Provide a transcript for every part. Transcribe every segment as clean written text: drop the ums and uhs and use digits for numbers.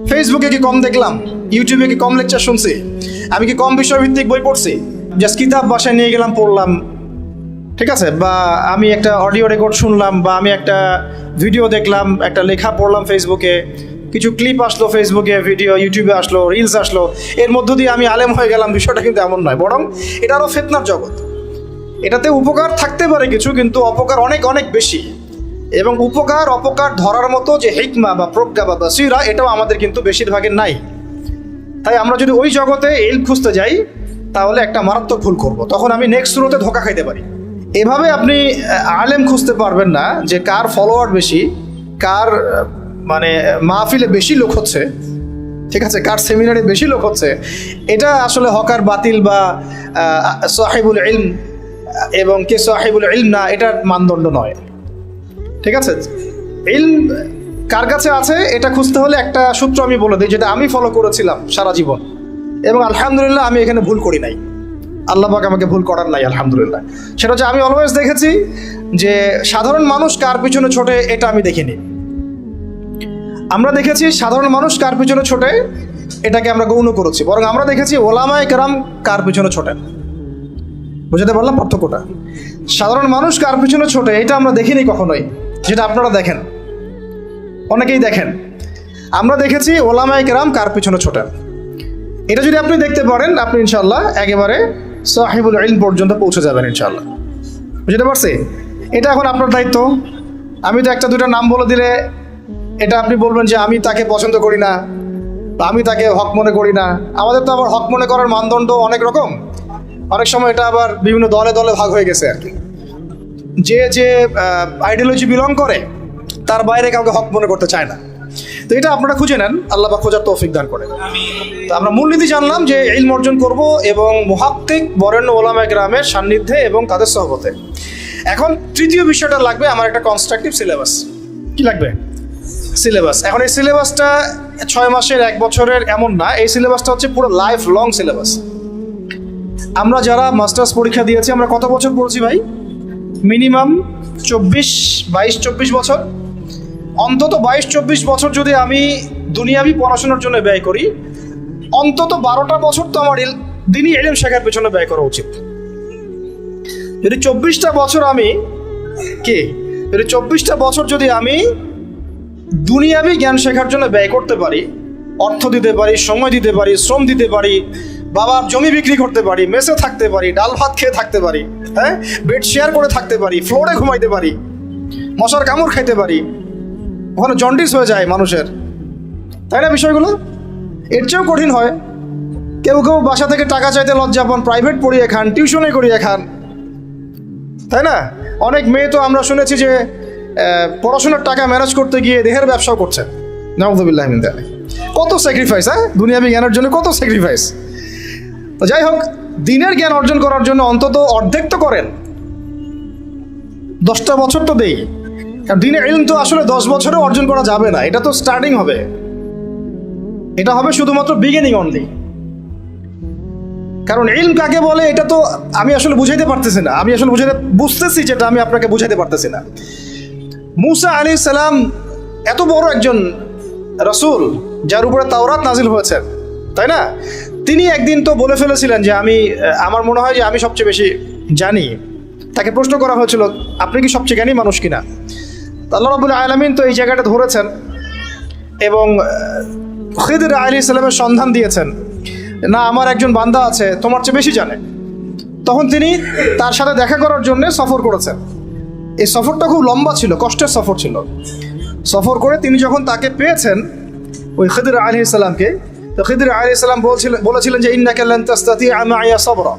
ফেসবুকে কি কম দেখলাম, ইউটিউবে কি কম লেকচার শুনছি, আমি কি কম বিষয়ভিত্তিক বই পড়ছি, জাস্ট কিতাব বাসায় নিয়ে গেলাম পড়লাম, ঠিক আছে, বা আমি একটা অডিও রেকর্ড শুনলাম, বা আমি একটা ভিডিও দেখলাম, একটা লেখা পড়লাম ফেসবুকে, কিছু ক্লিপ আসলো ফেসবুকে, ভিডিও ইউটিউবে আসলো, রিলস আসলো, এর মধ্য দিয়ে আমি আলেম হয়ে গেলাম, বিষয়টা কিন্তু এমন নয়। বরং এটা আরও ফিতনার জগৎ। এটাতে উপকার থাকতে পারে কিছু, কিন্তু অপকার অনেক অনেক বেশি। এবং উপকার অপকার ধরার মতো যে হিকমা বা প্রজ্ঞা বা বাসিরা, এটাও আমাদের কিন্তু বেশিরভাগের নাই। তাই আমরা যদি ওই জগতে ইলম খুঁজতে যাই তাহলে একটা মারাত্মক ভুল করব, তখন আমি নেক্সট রোতে ধোকা খাইতে পারি। এভাবে আপনি আলেম খুঁজতে পারবেন না যে কার ফলোয়ার বেশি, কার মানে মাহফিলে বেশি লোক হচ্ছে, ঠিক আছে, কার সেমিনারে বেশি লোক হচ্ছে। এটা আসলে হকার বাতিল বা সাহিবুল ইলম এবং কে সাহিবুল ইলম না, এটার মানদণ্ড নয়, ঠিক আছে। ইলম কার কাছে আছে এটা খুঁজতে হলে একটা সূত্র আমি বলে দিই, যেটা আমি ফলো করেছিলাম সারা জীবন, এবং আলহামদুলিল্লাহ আমি এখানে ভুল করি নাই, আল্লাহ পাক আমাকে ভুল করার নাই আলহামদুলিল্লাহ। সেটা হচ্ছে আমি অলওয়েজ দেখেছি যে সাধারণ মানুষ কার পিছনে ছোটে এটা আমি দেখিনি। আমরা দেখেছি সাধারণ মানুষ কার পিছনে ছোটে এটাকে আমরা গৌণ করেছি, বরং আমরা দেখেছি ওলামায়ে কেরাম কার পিছনে ছোটেন। বুঝতে পারলাম পার্থক্যটা? সাধারণ মানুষ কার পিছনে ছোটে এটা আমরা দেখিনি কখনোই, যেটা আপনারা দেখেন, অনেকেই দেখেন। আমরা দেখেছি ওলামায়ে কেরাম কার পিছনে ছোটেন। এটা যদি আপনি দেখতে পারেন, আপনি ইনশাআল্লাহ একেবারে সাহিবুল ইলম পর্যন্ত পৌঁছে যাবেন ইনশাআল্লাহ। বুঝতে পারছি? এটা এখন আপনার দায়িত্ব। আমি তো একটা দুইটা নাম বলে দিলে এটা আপনি বলবেন যে আমি তাকে পছন্দ করি না বা আমি তাকে হক মনে করি না। আমাদের তো আবার হক মনে করার মানদণ্ড অনেক রকম, অনেক সময় এটা আবার বিভিন্ন দলে দলে ভাগ হয়ে গেছে আর কি। যে যে আইডিওলজি বিলং করে তার বাইরে কাউকে হক মনে করতে চায় না। তো এটা আপনারা খুঁজে নেন, আল্লাহ পাক খোঁজার তৌফিক দান করে। তো আমরা মূলনীতি জানলাম যে ইলম অর্জন করব এবং মুহাক্কিক বরেণ্য ওলামায়ে কেরামের সান্নিধ্যে এবং তাদের সহবতে। এখন তৃতীয় বিষয়টা লাগবে আমার একটা কনস্ট্রাকটিভ সিলেবাস। কি লাগবে? সিলেবাস। এখন এই সিলেবাসটা 6 মাসের 1 বছরের এমন না, এই সিলেবাসটা হচ্ছে পুরো লাইফ লং সিলেবাস। আমরা যারা মাস্টার্স পরীক্ষা দিয়েছি, আমরা কত বছর পড়ছি ভাই? মিনিমাম 22-24 বছর। অন্তত 22-24 বছর যদি আমি দুনিয়াবি পড়াশোনার জন্য ব্যয় করি, অন্তত 12টা বছর তো আমার দিনই ইলম শেখার পেছনে ব্যয় করা উচিত। যদি 24টা বছর আমি যদি 24টা বছর যদি আমি দুনিয়াবি জ্ঞান শেখার জন্য ব্যয় করতে পারি, অর্থ দিতে পারি, সময় দিতে পারি, শ্রম দিতে পারি, বাবার জমি বিক্রি করতে পারি, মেসে থাকতে পারি, ডাল ভাত খেয়ে থাকতে পারি, হ্যাঁ, বেড শেয়ার করে থাকতে পারি, ফ্লোরে ঘুমাইতে পারি, মশার কামড় খাইতে পারি, ওখানে জন্ডিস হয়ে যায় মানুষের, তাই না? বিষয়গুলো এর চেয়েও কঠিন হয়। কেউ কেউ বাসা থেকে টাকা চাইতে লজ্জা পান, প্রাইভেট পড়িয়ে খান, টিউশনে করিয়ে খান, তাই না? অনেক মেয়ে তো আমরা শুনেছি যে পড়াশোনার টাকা ম্যানেজ করতে গিয়ে দেহের ব্যবসাও করছে। নাউযুবিল্লাহি মিন যালিক। কত স্যাক্রিফাইস, হ্যাঁ, দুনিয়াবি জ্ঞানের জন্য কত স্যাক্রিফাইস। তো যাই হোক, দিনের জ্ঞান অর্জন করার জন্য অন্তত অর্ধেক তো করেন, 10টা বছর তো দেই। কারণ দিনের ইলম তো আসলে 10 বছরে অর্জন করা যাবে না, এটা তো স্টার্টিং হবে, এটা হবে শুধুমাত্র বিগিনিং অনলি। কারণ ইলম কাকে বলে এটা তো আমি আসলে বুঝাইতে পারতেছি না, আমি আসলে বুঝতেছি যেটা আমি আপনাকে বুঝাইতে পারতেছি না। মুসা আলাইহিস সালাম এত বড় একজন রাসূল যার উপরে তাওরাত নাজিল হয়েছে, তাই না? তিনি একদিন তো বলে ফেলেছিলেন যে আমার মনে হয় যে আমি সবচেয়ে বেশি জানি। তাকে প্রশ্ন করা হয়েছিল, আপনি কি সবচেয়ে জ্ঞানী মানুষ কিনা? আল্লাহ রাব্বুল আলামিন তো এই জায়গাটা ধরেছেন এবং খিদর আলাইহিস সালামের সন্ধান দিয়েছেন, না আমার একজন বান্দা আছে তোমার চেয়ে বেশি জানে। তখন তিনি তার সাথে দেখা করার জন্য সফর করেছেন। এই সফরটা খুব লম্বা ছিল, কষ্টের সফর ছিল। সফর করে তিনি যখন তাকে পেয়েছেন, ওই খিদর আলাইহিস সালামকে, তো খিদর আলাইহিস সালাম বলেছিলেন যে ইন্নাকা লান তাসতাতিআ মাইয়া সাবরা,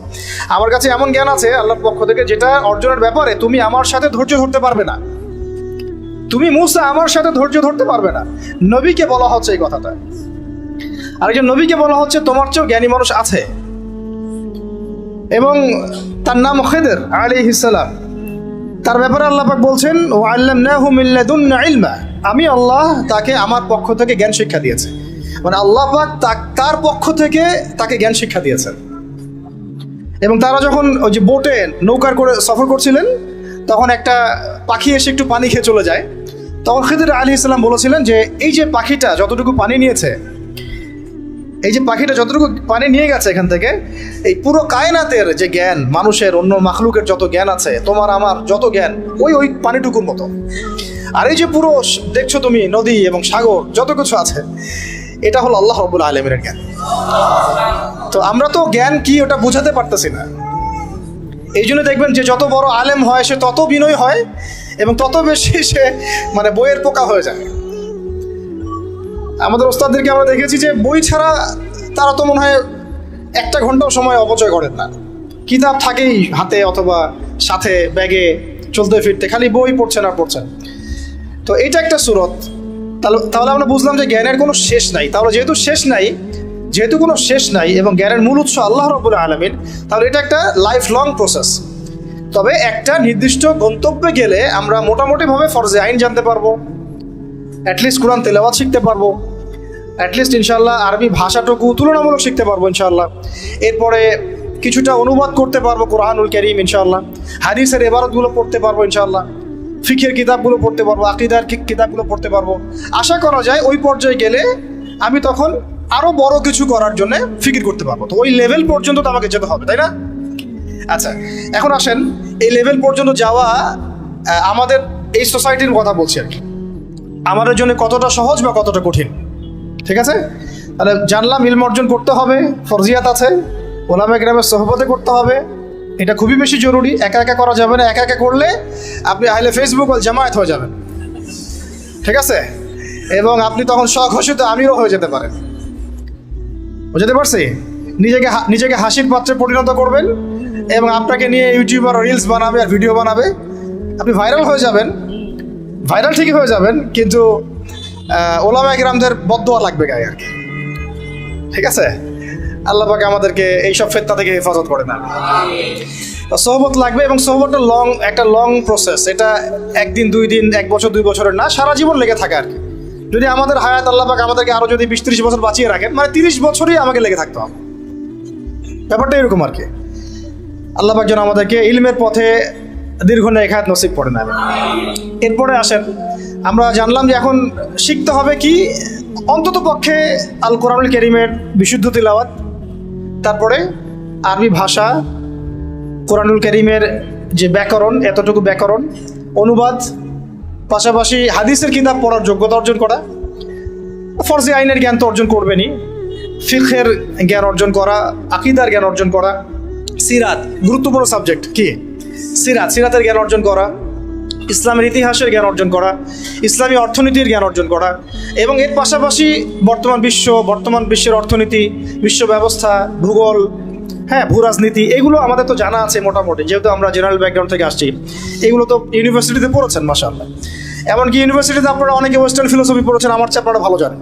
আমার কাছে এমন জ্ঞান আছে আল্লাহর পক্ষ থেকে যেটা অর্জনের ব্যাপারে তুমি আমার সাথে ধৈর্য ধরতে পারবে না। তুমি মুসা আমার সাথে ধৈর্য ধরতে পারবে না। নবীকে বলা হচ্ছে এই কথাটা। আরেকজন নবীকে বলা হচ্ছে তোমার চেয়েও জ্ঞানী মানুষ আছে, এবং তার নাম খিদর আলাইহিস সালাম। তার ব্যাপারে আল্লাহ পাক বলছেন ওয়া আল্লামনাহু মিন লাদুন্না ইলমা, আমি আল্লাহ তাকে আমার পক্ষ থেকে জ্ঞান শিক্ষা দিয়েছে। মানে আল্লাহ পাক তার পক্ষ থেকে তাকে জ্ঞান শিক্ষা দিয়েছেন। এবং তারা যখন ওই যে বোটে নৌকার করে সফর করছিলেন, তখন একটা পাখি এসে একটু পানি খেয়ে চলে যায়। তখন খিদির আলাইহিস সালাম বলেছিলেন যে এই যে পাখিটা যতটুকু পানি নিয়েছে, এই যে পাখিটা যতটুকু পানি নিয়ে গেছে এখান থেকে, এই পুরো কায়নাতের যে জ্ঞান, মানুষের অন্য মাখলুকের যত জ্ঞান আছে, তোমার আমার যত জ্ঞান ওই পানিটুকুর মতো। আর এই যে পুরো দেখছো তুমি নদী এবং সাগর যত কিছু আছে, এটা হলো আল্লাহ রাব্বুল আলামিনের জ্ঞান। তো আমরা তো জ্ঞান কি ওটা বোঝাতে পারতেছি না। এই জন্য দেখবেন যে যত বড় আলেম হয় সে তত বিনয় হয় এবং তত বেশি সে মানে বইয়ের পোকা হয়ে যায়। আমাদের ওস্তাদদেরকে আমরা দেখেছি যে বই ছাড়া তারা তো মনে হয় একটা ঘন্টাও সময় অপচয় করেন না। কিতাব থাকেই হাতে অথবা সাথে ব্যাগে, চলতে ফিরতে খালি বই পড়ছেন আর পড়ছেন। তো এইটা একটা সুরত। তাহলে আমরা বুঝলাম যে জ্ঞানের কোনো শেষ নাই। তাহলে যেহেতু কোনো শেষ নাই এবং জ্ঞানের মূল উৎস আল্লাহ রাব্বুল আলামিন, তাহলে এটা একটা লাইফ লং প্রসেস। তবে একটা নির্দিষ্ট গন্তব্যে গেলে আমরা মোটামুটিভাবে ফরজে আইন জানতে পারবো, অ্যাটলিস্ট কোরআন তেলাওয়াত শিখতে পারবো, অ্যাটলিস্ট ইনশাআল্লাহ আরবি ভাষাটুকু তুলনামূলক শিখতে পারবো ইনশাআল্লাহ। এরপরে কিছুটা অনুবাদ করতে পারবো কোরআনুল কারীম ইনশাআল্লাহ, হাদিসের ইবারতগুলো পড়তে পারবো ইনশাআল্লাহ, ফিকহের কিতাবগুলো পড়তে পারবো, আকীদার কিতাবগুলো পড়তে পারবো। আশা করা যায় ওই পর্যায়ে গেলে আমি তখন আরও বড় কিছু করার জন্য ফিকির করতে পারবো। তো ওই লেভেল পর্যন্ত তো আমাকে যেতে হবে, তাই না? আচ্ছা, এখন আসেন এই লেভেল পর্যন্ত যাওয়া আমাদের এই সোসাইটির কথা বলছি আর কি, আমাদের জন্য কতটা সহজ বা কতটা কঠিন। ঠিক আছে, তাহলে জানলাম ইলম অর্জন করতে হবে, ফরজিয়াত আছে, ওলামা কেরামের সোহবতে করতে হবে, এটা খুবই বেশি জরুরি। একা একা করা যাবে না, একা একা করলে আপনি আহলে ফেসবুক ওয়াল জামায়াত হয়ে যাবেন। ঠিক আছে, এবং আপনি তখন স্বঘোষিত আমিরও হয়ে যেতে পারেন। বুঝতে পারছি? নিজেকে হাসির পাত্রে পরিণত করবেন এবং আপনাকে নিয়ে ইউটিউবার রিলস বানাবে আর ভিডিও বানাবে, আপনি ভাইরাল হয়ে যাবেন। ভাইরাল ঠিকই হয়ে যাবেন, কিন্তু ওলামা কেরামদের বদদোয়া লাগবে গায়ে আর কি। ঠিক আছে, আল্লাহ পাক আমাদেরকে এইসব ফিতনা থেকে হেফাজত করে না। সোহবত লাগবে এবং সোহবতটা একটা লং প্রসেস। এটা একদিন, 2 দিন, 1 বছর, 2 বছরের না, সারা জীবন লেগে থাকে আর কি। যদি আমাদের হায়াত আল্লাহ পাক আমাদেরকে আরো যদি 20-30 বছর বাঁচিয়ে রাখেন, মানে 30 বছরই আমাকে লেগে থাকতে হবে। ব্যাপারটা এরকম আর কি। আল্লাহ পাক যেন আমাদেরকে ইলমের পথে দীর্ঘ নেখাত নসিব করে নেবে। এরপরে আসেন, আমরা জানলাম যে এখন শিখতে হবে কি, অন্তত পক্ষে আল কোরআনুল কারীমের বিশুদ্ধ তিলাওয়াত, তারপরে আরবি ভাষা, কোরআনুল কারীমের যে ব্যাকরণ, এতটুকু ব্যাকরণ, অনুবাদ, পাশাপাশি হাদিসের কিতাব পড়ার যোগ্যতা অর্জন করা, ফরজে আইনের জ্ঞান তো অর্জন করবেনই, ফিকহের জ্ঞান অর্জন করা, আকীদার জ্ঞান অর্জন করা, সিরাত, গুরুত্বপূর্ণ সাবজেক্ট কি সিরাতের জ্ঞান অর্জন করা, ইসলামের ইতিহাসের জ্ঞান অর্জন করা, ইসলামী অর্থনীতির জ্ঞান অর্জন করা, এবং এর পাশাপাশি বর্তমান বিশ্বের অর্থনীতি, বিশ্ব ব্যবস্থা, ভূগোল, হ্যাঁ, ভূ রাজনীতি, এগুলো আমাদের তো জানা আছে মোটামুটি, যেহেতু আমরা জেনারেল ব্যাকগ্রাউন্ড থেকে আসছি। এগুলো তো ইউনিভার্সিটিতে পড়েছেন মাশাআল্লাহ। এমনকি ইউনিভার্সিটিতে আপনারা অনেকে ওয়েস্টার্ন ফিলোসফি পড়েছেন, আমার চেয়ে আপনারা ভালো জানেন।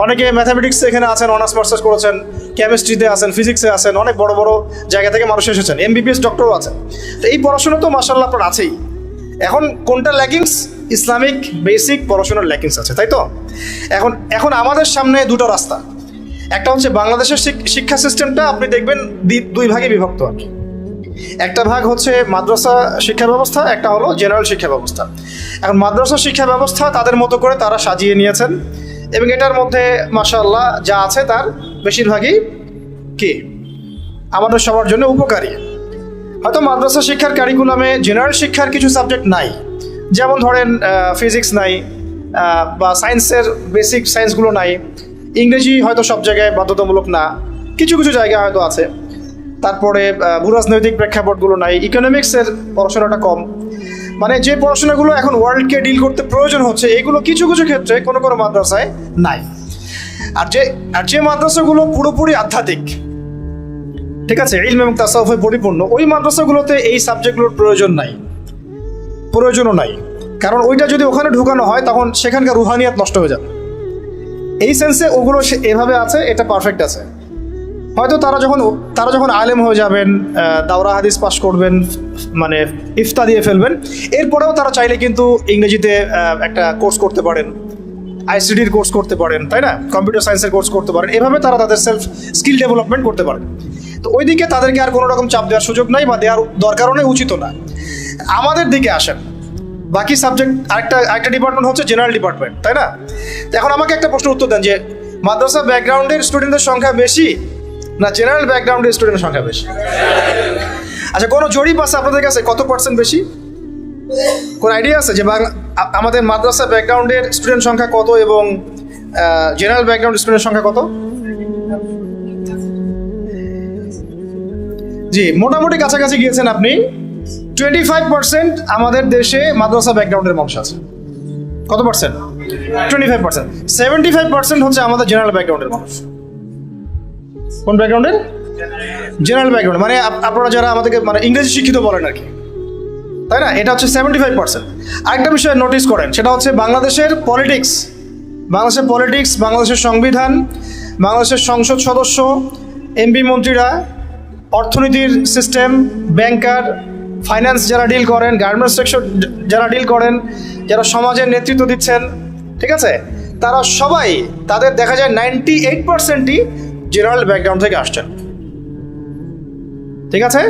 অনেকে ম্যাথামেটিক্সে এখানে আছেন, অনার্স মাস্টার্স করেছেন, কেমিস্ট্রিতে আছেন, ফিজিক্সে আছেন, অনেক বড় বড় জায়গা থেকে মানুষ এসেছেন, MBBS ডক্টরও আছেন। তো এই পড়াশোনা তো মাশাআল্লাহ আপনার আছেই। এখন কোনটা ল্যাকিংস? ইসলামিক বেসিক পড়াশোনার ল্যাকিংস আছে, তাই তো? এখন আমাদের সামনে দুটো রাস্তা। একটা হচ্ছে বাংলাদেশের শিক্ষা সিস্টেমটা আপনি দেখবেন 2 ভাগে বিভক্ত আর কি। একটা ভাগ হচ্ছে মাদ্রাসা শিক্ষা ব্যবস্থা, একটা হলো জেনারেল শিক্ষা ব্যবস্থা। এখন মাদ্রাসা শিক্ষা ব্যবস্থা তাদের মতো করে তারা সাজিয়ে নিয়েছেন এবং এটার মধ্যে মাশাআল্লাহ যা আছে তার বেশিরভাগই কি আমাদের সবার জন্য উপকারী। হয়তো মাদ্রাসা শিক্ষার কারিকুলামে জেনারেল শিক্ষার কিছু সাবজেক্ট নাই, যেমন ধরেন ফিজিক্স নাই বা সায়েন্সের বেসিক সায়েন্সগুলো নাই, ইংরেজি হয়তো সব জায়গায় বাধ্যতামূলক না, কিছু কিছু জায়গায় হয়তো আছে, তারপরে ভূরাজনৈতিক প্রেক্ষাপটগুলো নাই, ইকোনমিক্সের পড়াশোনাটা কম। মানে যে পড়াশোনাগুলো এখন ওয়ার্ল্ডকে ডিল করতে প্রয়োজন হচ্ছে, এগুলো কিছু কিছু ক্ষেত্রে কোনো কোনো মাদ্রাসায় নাই। আর যে মাদ্রাসাগুলো পুরোপুরি আধ্যাত্মিক, ঠিক আছে, ইলম এবং তাসাউফে পরিপূর্ণ, ওই মাদ্রাসাগুলোতে এই সাবজেক্টগুলোর প্রয়োজনও নাই। কারণ ওইটা যদি ওখানে ঢুকানো হয় তখন সেখানকার রুহানিয়াত নষ্ট হয়ে যাবে। এই সেন্সে ওগুলো এভাবে আছে, এটা পারফেক্ট আছে। হয়তো তারা যখন আলেম হয়ে যাবেন, দাওরা হাদিস পাশ করবেন, মানে ইফতা দিয়ে ফেলবেন, এরপরেও তারা চাইলে কিন্তু ইংরেজিতে একটা কোর্স করতে পারেন, ICTর কোর্স করতে পারেন, তাই না, কম্পিউটার সায়েন্সের কোর্স করতে পারেন। এভাবে তারা তাদের সেলফ স্কিল ডেভেলপমেন্ট করতে পারেন। তো ওইদিকে তাদেরকে আর কোনো রকম চাপ দেওয়ার সুযোগ নাই বা দেওয়ার দরকারও নেই, উচিত না। আমাদের দিকে আসেন, বাকি সাবজেক্ট আরেকটা ডিপার্টমেন্ট হচ্ছে জেনারেল ডিপার্টমেন্ট, তাই না? তো এখন আমাকে একটা প্রশ্ন উত্তর দেন যে মাদ্রাসা ব্যাকগ্রাউন্ডের স্টুডেন্টদের সংখ্যা বেশি না জেনারেল ব্যাকগ্রাউন্ডের স্টুডেন্টের সংখ্যা বেশি? আচ্ছা, কোনো জরিপ আছে আপনাদের কাছে কত পার্সেন্ট বেশি? কোন আইডিয়া আছে যে আমাদের মাদ্রাসা ব্যাকগ্রাউন্ডের স্টুডেন্ট সংখ্যা কত এবং জেনারেল ব্যাকগ্রাউন্ড স্টুডেন্টের সংখ্যা কত? জি, মোটামুটি কাছাকাছি গিয়েছেন আপনি। 25% আমাদের দেশে মাদ্রাসা ব্যাকগ্রাউন্ডের মানুষ আছে। কত পার্সেন্ট? 25%। 75% হচ্ছে আমাদের জেনারেল ব্যাকগ্রাউন্ডের মানুষ। কোন ব্যাকগ্রাউন্ডের? জেনারেল ব্যাকগ্রাউন্ড, মানে আপনারা যারা আমাদেরকে মানে ইংরেজি শিক্ষিত বলেন আর কি, তাই না? এটা হচ্ছে 75%। আরেকটা বিষয় নোটিস করেন, সেটা হচ্ছে বাংলাদেশের পলিটিক্স, বাংলাদেশের সংবিধান, বাংলাদেশের সংসদ সদস্য, এমপি মন্ত্রীরা, অর্থনীতির সিস্টেম, ব্যাংকার, ফাইন্যান্স যারা ডিল করেন, গার্মেন্টস সেক্টর যারা ডিল করেন, যারা সমাজের নেতৃত্ব দিচ্ছেন, ঠিক আছে, তারা সবাই তাদের দেখা যায় 98%ই জেনারেল ব্যাকগ্রাউন্ড থেকে আসছেন। ঠিক আছে?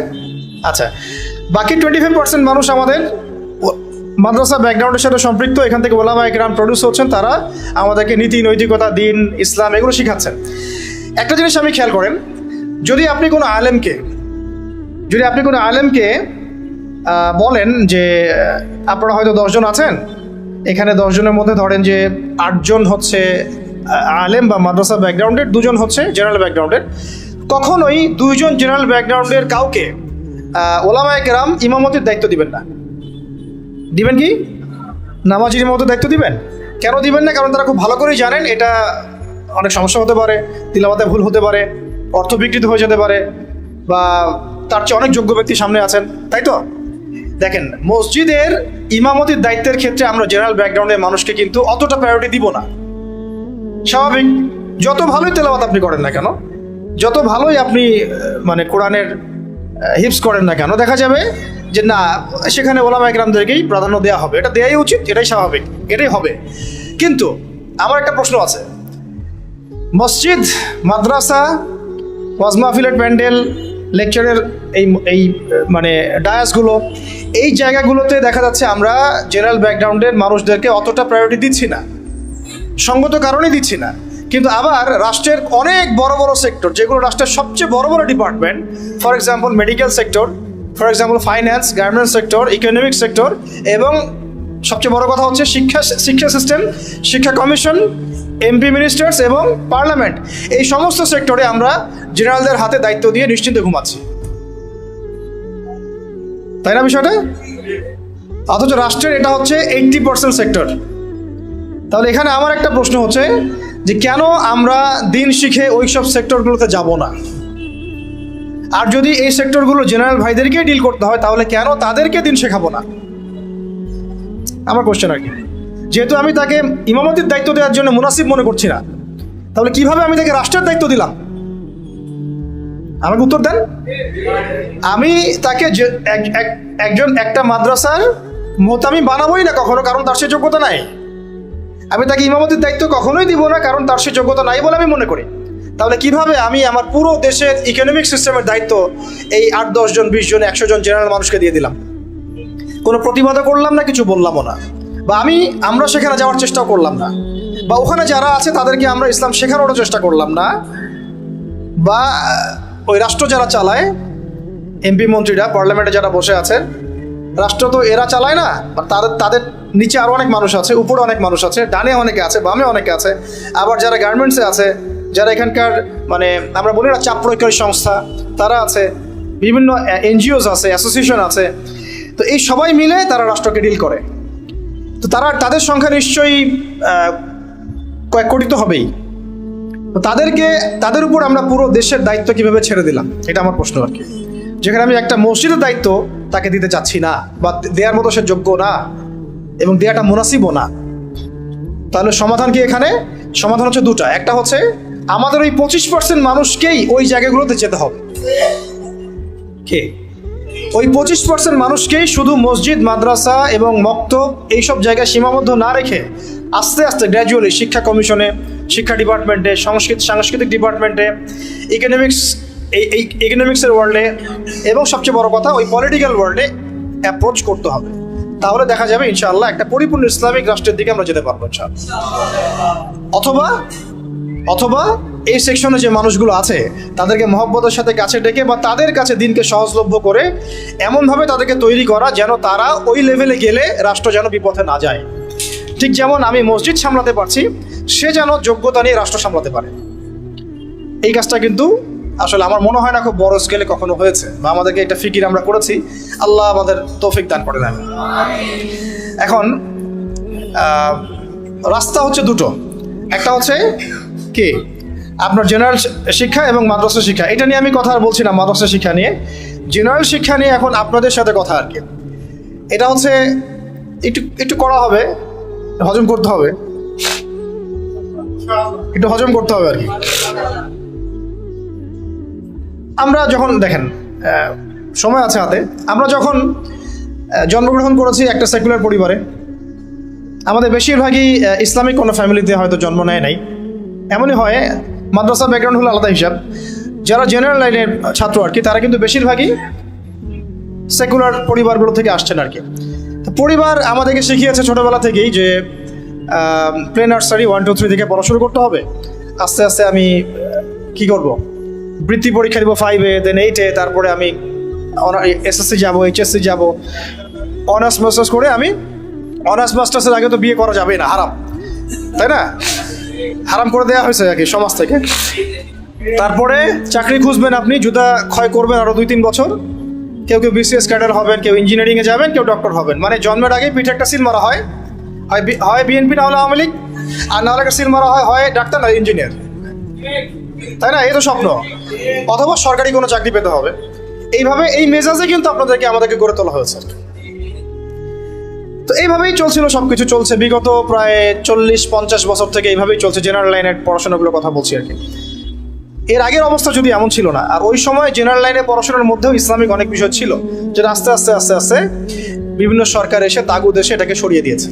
আচ্ছা, বাকি 25% মানুষ আমাদের মাদ্রাসা ব্যাকগ্রাউন্ডের সাথে সম্পৃক্ত, এখান থেকে ওলামা ইকরাম প্রডিউস হচ্ছেন, তারা আমাদেরকে নীতি, নৈতিকতা, দিন, ইসলাম এগুলো শিখাচ্ছেন। একটা জিনিস আমি খেয়াল করেন, যদি আপনি কোনো আলেমকে বলেন যে আপনারা হয়তো 10 জন আছেন, এখানে 10 জনের মধ্যে ধরেন যে 8 জন হচ্ছে আলেম বা মাদ্রাসা ব্যাকগ্রাউন্ডের, 2 জন হচ্ছে জেনারেল ব্যাকগ্রাউন্ডের, কখনোই 2 জন জেনারেল ব্যাকগ্রাউন্ডের কাউকে ওলামায়ে কেরাম ইমামতির দায়িত্ব দিবেন না। দিবেন কি? নামাজির ইমামতির দায়িত্ব দিবেন? কেন দিবেন না? কারণ তারা খুব ভালো করেই জানেন এটা অনেক সমস্যা হতে পারে, তিলাওয়াতে ভুল হতে পারে, অর্থ বিকৃত হয়ে যেতে পারে, বা তার চেয়ে অনেক যোগ্য ব্যক্তি সামনে আছেন, তাই তো? দেখেন, মসজিদের ইমামতির দায়িত্বের ক্ষেত্রে আমরা জেনারেল ব্যাকগ্রাউন্ডের মানুষকে কিন্তু অতটা প্রায়োরিটি দিব না। স্বাভাবিক, যত ভালোই তেলাওয়াত আপনি করেন না কেন, যত ভালোই আপনি মানে কোরআনের হিফজ করেন না কেন, দেখা যাবে যে না, সেখানে ওলামা ইকরামদেরকেই প্রাধান্য দেওয়া হবে। এটা দেওয়াই উচিত, এটাই স্বাভাবিক, এটাই হবে। কিন্তু আমার একটা প্রশ্ন আছে, মসজিদ, মাদ্রাসা, ওয়াজ মাহফিলের প্যান্ডেল, লেকচারের এই মানে ডায়াসগুলো, এই জায়গাগুলোতে দেখা যাচ্ছে আমরা জেনারেল ব্যাকগ্রাউন্ডের মানুষদেরকে অতটা প্রায়োরিটি দিচ্ছি না, সঙ্গত কারণেই দিচ্ছি না। কিন্তু আবার রাষ্ট্রের অনেক বড় বড় সেক্টর, যেগুলো রাষ্ট্রের সবচেয়ে বড় বড় department, for example medical sector, for example finance, garments sector, economic sector, এবং সবচেয়ে বড় কথা হচ্ছে শিক্ষা সিস্টেম, শিক্ষা কমিশন, এমপি মিনিস্টার্স এবং পার্লামেন্ট, এই সমস্ত সেক্টরে আমরা জেনারেলদের হাতে দায়িত্ব দিয়ে নিশ্চিন্তে ঘুমাচ্ছি, তাই না বিষয়টা? অথচ রাষ্ট্রের এটা হচ্ছে 80% সেক্টর। তাহলে এখানে আমার একটা প্রশ্ন হচ্ছে যে কেন আমরা দিন শিখে ওই সব সেক্টরগুলোতে যাব না? আর যদি এই সেক্টরগুলো জেনারেল ভাইদেরকে ডিল করতে হয়, তাহলে কেন তাদেরকে দিন শেখাবো না? আমার কোশ্চেন আর কি। যেহেতু আমি তাকে ইমামতির দায়িত্ব দেওয়ার জন্য মুনাসিব মনে করছি না, তাহলে কিভাবে আমি তাকে রাষ্ট্রের দায়িত্ব দিলাম? আমাকে উত্তর দেন। আমি তাকে একটা মাদ্রাসার মোহতামি বানাবোই না কখনো, কারণ তার সে যোগ্যতা নাই। আমি তাকে ইমামতির দায়িত্ব কখনোই দিব না, কারণ তার সে যোগ্যতা নাই বলে আমি মনে করি। তাহলে কিভাবে আমি আমার পুরো দেশের ইকোনমিক সিস্টেমের দায়িত্ব এই 8-10 জন, 20 জন, 100 জন জেনারেল মানুষকে দিয়ে দিলাম? কোনো প্রতিবাদও করলাম না, কিছু বললামও না, বা আমরা সেখানে যাওয়ার চেষ্টাও করলাম না, বা ওখানে যারা আছে তাদেরকে আমরা ইসলাম শেখানোরও চেষ্টা করলাম না, বা ওই রাষ্ট্র যারা চালায়, এমপি মন্ত্রীরা, পার্লামেন্টে যারা বসে আছে, রাষ্ট্র তো এরা চালায় না, তাদের নিচে আরও অনেক মানুষ আছে, উপরে অনেক মানুষ আছে, ডানে অনেকে আছে, বামে অনেকে আছে, আবার যারা গার্মেন্টসে আছে, যারা এখানকার মানে আমরা বলি না চাপ প্রয়োগকারী সংস্থা, তারা আছে, বিভিন্ন এনজিওস আছে, অ্যাসোসিয়েশন আছে। তো এই সবাই মিলে তারা রাষ্ট্রকে ডিল করে। তো তাদের সংখ্যা নিশ্চয়ই কয়েক কোটি তো হবেই। তো তাদের উপর আমরা পুরো দেশের দায়িত্ব কিভাবে ছেড়ে দিলাম, এটা আমার প্রশ্ন আর কি। যেখানে আমি একটা মসজিদের দায়িত্ব তাকে দিতে চাচ্ছি না, বা দেওয়ার মতো সে যোগ্য না, এবং দেওয়াটা মুনাসিবও না। তাহলে সমাধান কি এখানে? সমাধান হচ্ছে দুটা। একটা হচ্ছে আমাদের ওই 25% মানুষকেই ওই জায়গাগুলোতে যেতে হবে। ওই 25% মানুষকেই শুধু মসজিদ, মাদ্রাসা এবং মক্তব এইসব জায়গায় সীমাবদ্ধ না রেখে আস্তে আস্তে গ্র্যাজুয়ালি শিক্ষা কমিশনে, শিক্ষা ডিপার্টমেন্টে, সাংস্কৃতিক ডিপার্টমেন্টে, ইকোনমিক্সের ওয়ার্ল্ডে, এবং সবচেয়ে বড় কথা ওই পলিটিক্যাল ওয়ার্ল্ডে অ্যাপ্রোচ করতে হবে। তাহলে দেখা যাবে ইনশাআল্লাহ একটা পরিপূর্ণ ইসলামিক রাষ্ট্রের দিকে আমরা যেতে পারবো ইনশাআল্লাহ। অথবা এই সেকশনে যে মানুষগুলো আছে তাদেরকে মহব্বতের সাথে কাছে ডেকে বা তাদের কাছে দিনকে সহজলভ্য করে এমনভাবে তাদেরকে তৈরি করা যেন তারা ওই লেভেলে গেলে রাষ্ট্র যেন বিপথে না যায়। ঠিক যেমন আমি মসজিদ সামলাতে পারছি, সে যেন যোগ্যতা নিয়ে রাষ্ট্র সামলাতে পারে। এই কাজটা কিন্তু আসলে আমার মনে হয় না খুব বড় স্কেলে কখনো হয়েছে, বা আমাদেরকে একটা ফিকির আমরা করেছি। আল্লাহ আমাদের তৌফিক দান করেন। আমি এখন রাস্তা হচ্ছে দুটো, একটা হচ্ছে কি আপনার জেনারেল শিক্ষা এবং মাদ্রাসা শিক্ষা। এটা নিয়ে আমি কথা আর বলছি না, মাদ্রাসা শিক্ষা নিয়ে। জেনারেল শিক্ষা নিয়ে এখন আপনাদের সাথে কথা আর কি। এটা হচ্ছে একটু করা হবে, হজম করতে হবে, একটু হজম করতে হবে আর কি। আমরা যখন দেখেন সময় আছে হাতে, আমরা যখন জন্মগ্রহণ করেছি একটা সেকুলার পরিবারে, আমাদের বেশিরভাগই ইসলামিক কোনো ফ্যামিলিতে হয়তো জন্ম নেয় নাই। এমনই হয়, মাদ্রাসা ব্যাকগ্রাউন্ড হলো আলাদা হিসাব। যারা জেনারেল লাইনের ছাত্র আর কি, তারা কিন্তু বেশিরভাগই সেকুলার পরিবারগুলো থেকে আসছেন আর কি। তো পরিবার আমাদেরকে শিখিয়েছে ছোটোবেলা থেকেই যে প্লে নার্সারি 1, 2, 3 থেকে পড়া শুরু করতে হবে। আস্তে আস্তে আমি কি করব, বৃত্তি পরীক্ষা দিব 5-এ, দেন 8-এ, তারপরে আমি এসএসসি যাব, এইচএসসি যাব, অনার্স মাস্টার্স করে আমি অনার্স মাস্টার্সের আগে তো বিয়ে করা যাবে না, হারাম, তাই না? হারাম করে দেওয়া হয়েছে আর কি সমাজ থেকে। তারপরে চাকরি খুঁজবেন, আপনি জুতা ক্ষয় করবেন আরও 2-3 বছর। কেউ বিসিএস ক্যাডার হবেন, কেউ ইঞ্জিনিয়ারিংয়ে যাবেন, কেউ ডক্টর হবেন। মানে জন্মের আগে পিঠে একটা সিল মারা হয়, হয় বিএনপি না হলে আওয়ামী লীগ, আর না হলে একটা সিল মারা হয় ডাক্তার না ইঞ্জিনিয়ার, তাই না? এই তো স্বপ্ন। অথবা সরকারি কোনো চাকরি পেতে হবে। এইভাবে এই মেজাজে কিন্তু আমাদেরকে গড়ে তোলা হয়েছে। তো এইভাবেই চলছিল, সবকিছু চলছে বিগত প্রায় 40-50 বছর থেকে এইভাবেই চলছে। জেনারেল লাইনের পড়াশোনাগুলোর কথা বলছি আর কি। এর আগের অবস্থা যদি এমন ছিল না, আর ওই সময় জেনারেল লাইনের পড়াশোনার মধ্যেও ইসলামিক অনেক বিষয় ছিল, যেটা আস্তে আস্তে বিভিন্ন সরকার এসে তাগুদ এসে এটাকে সরিয়ে দিয়েছে।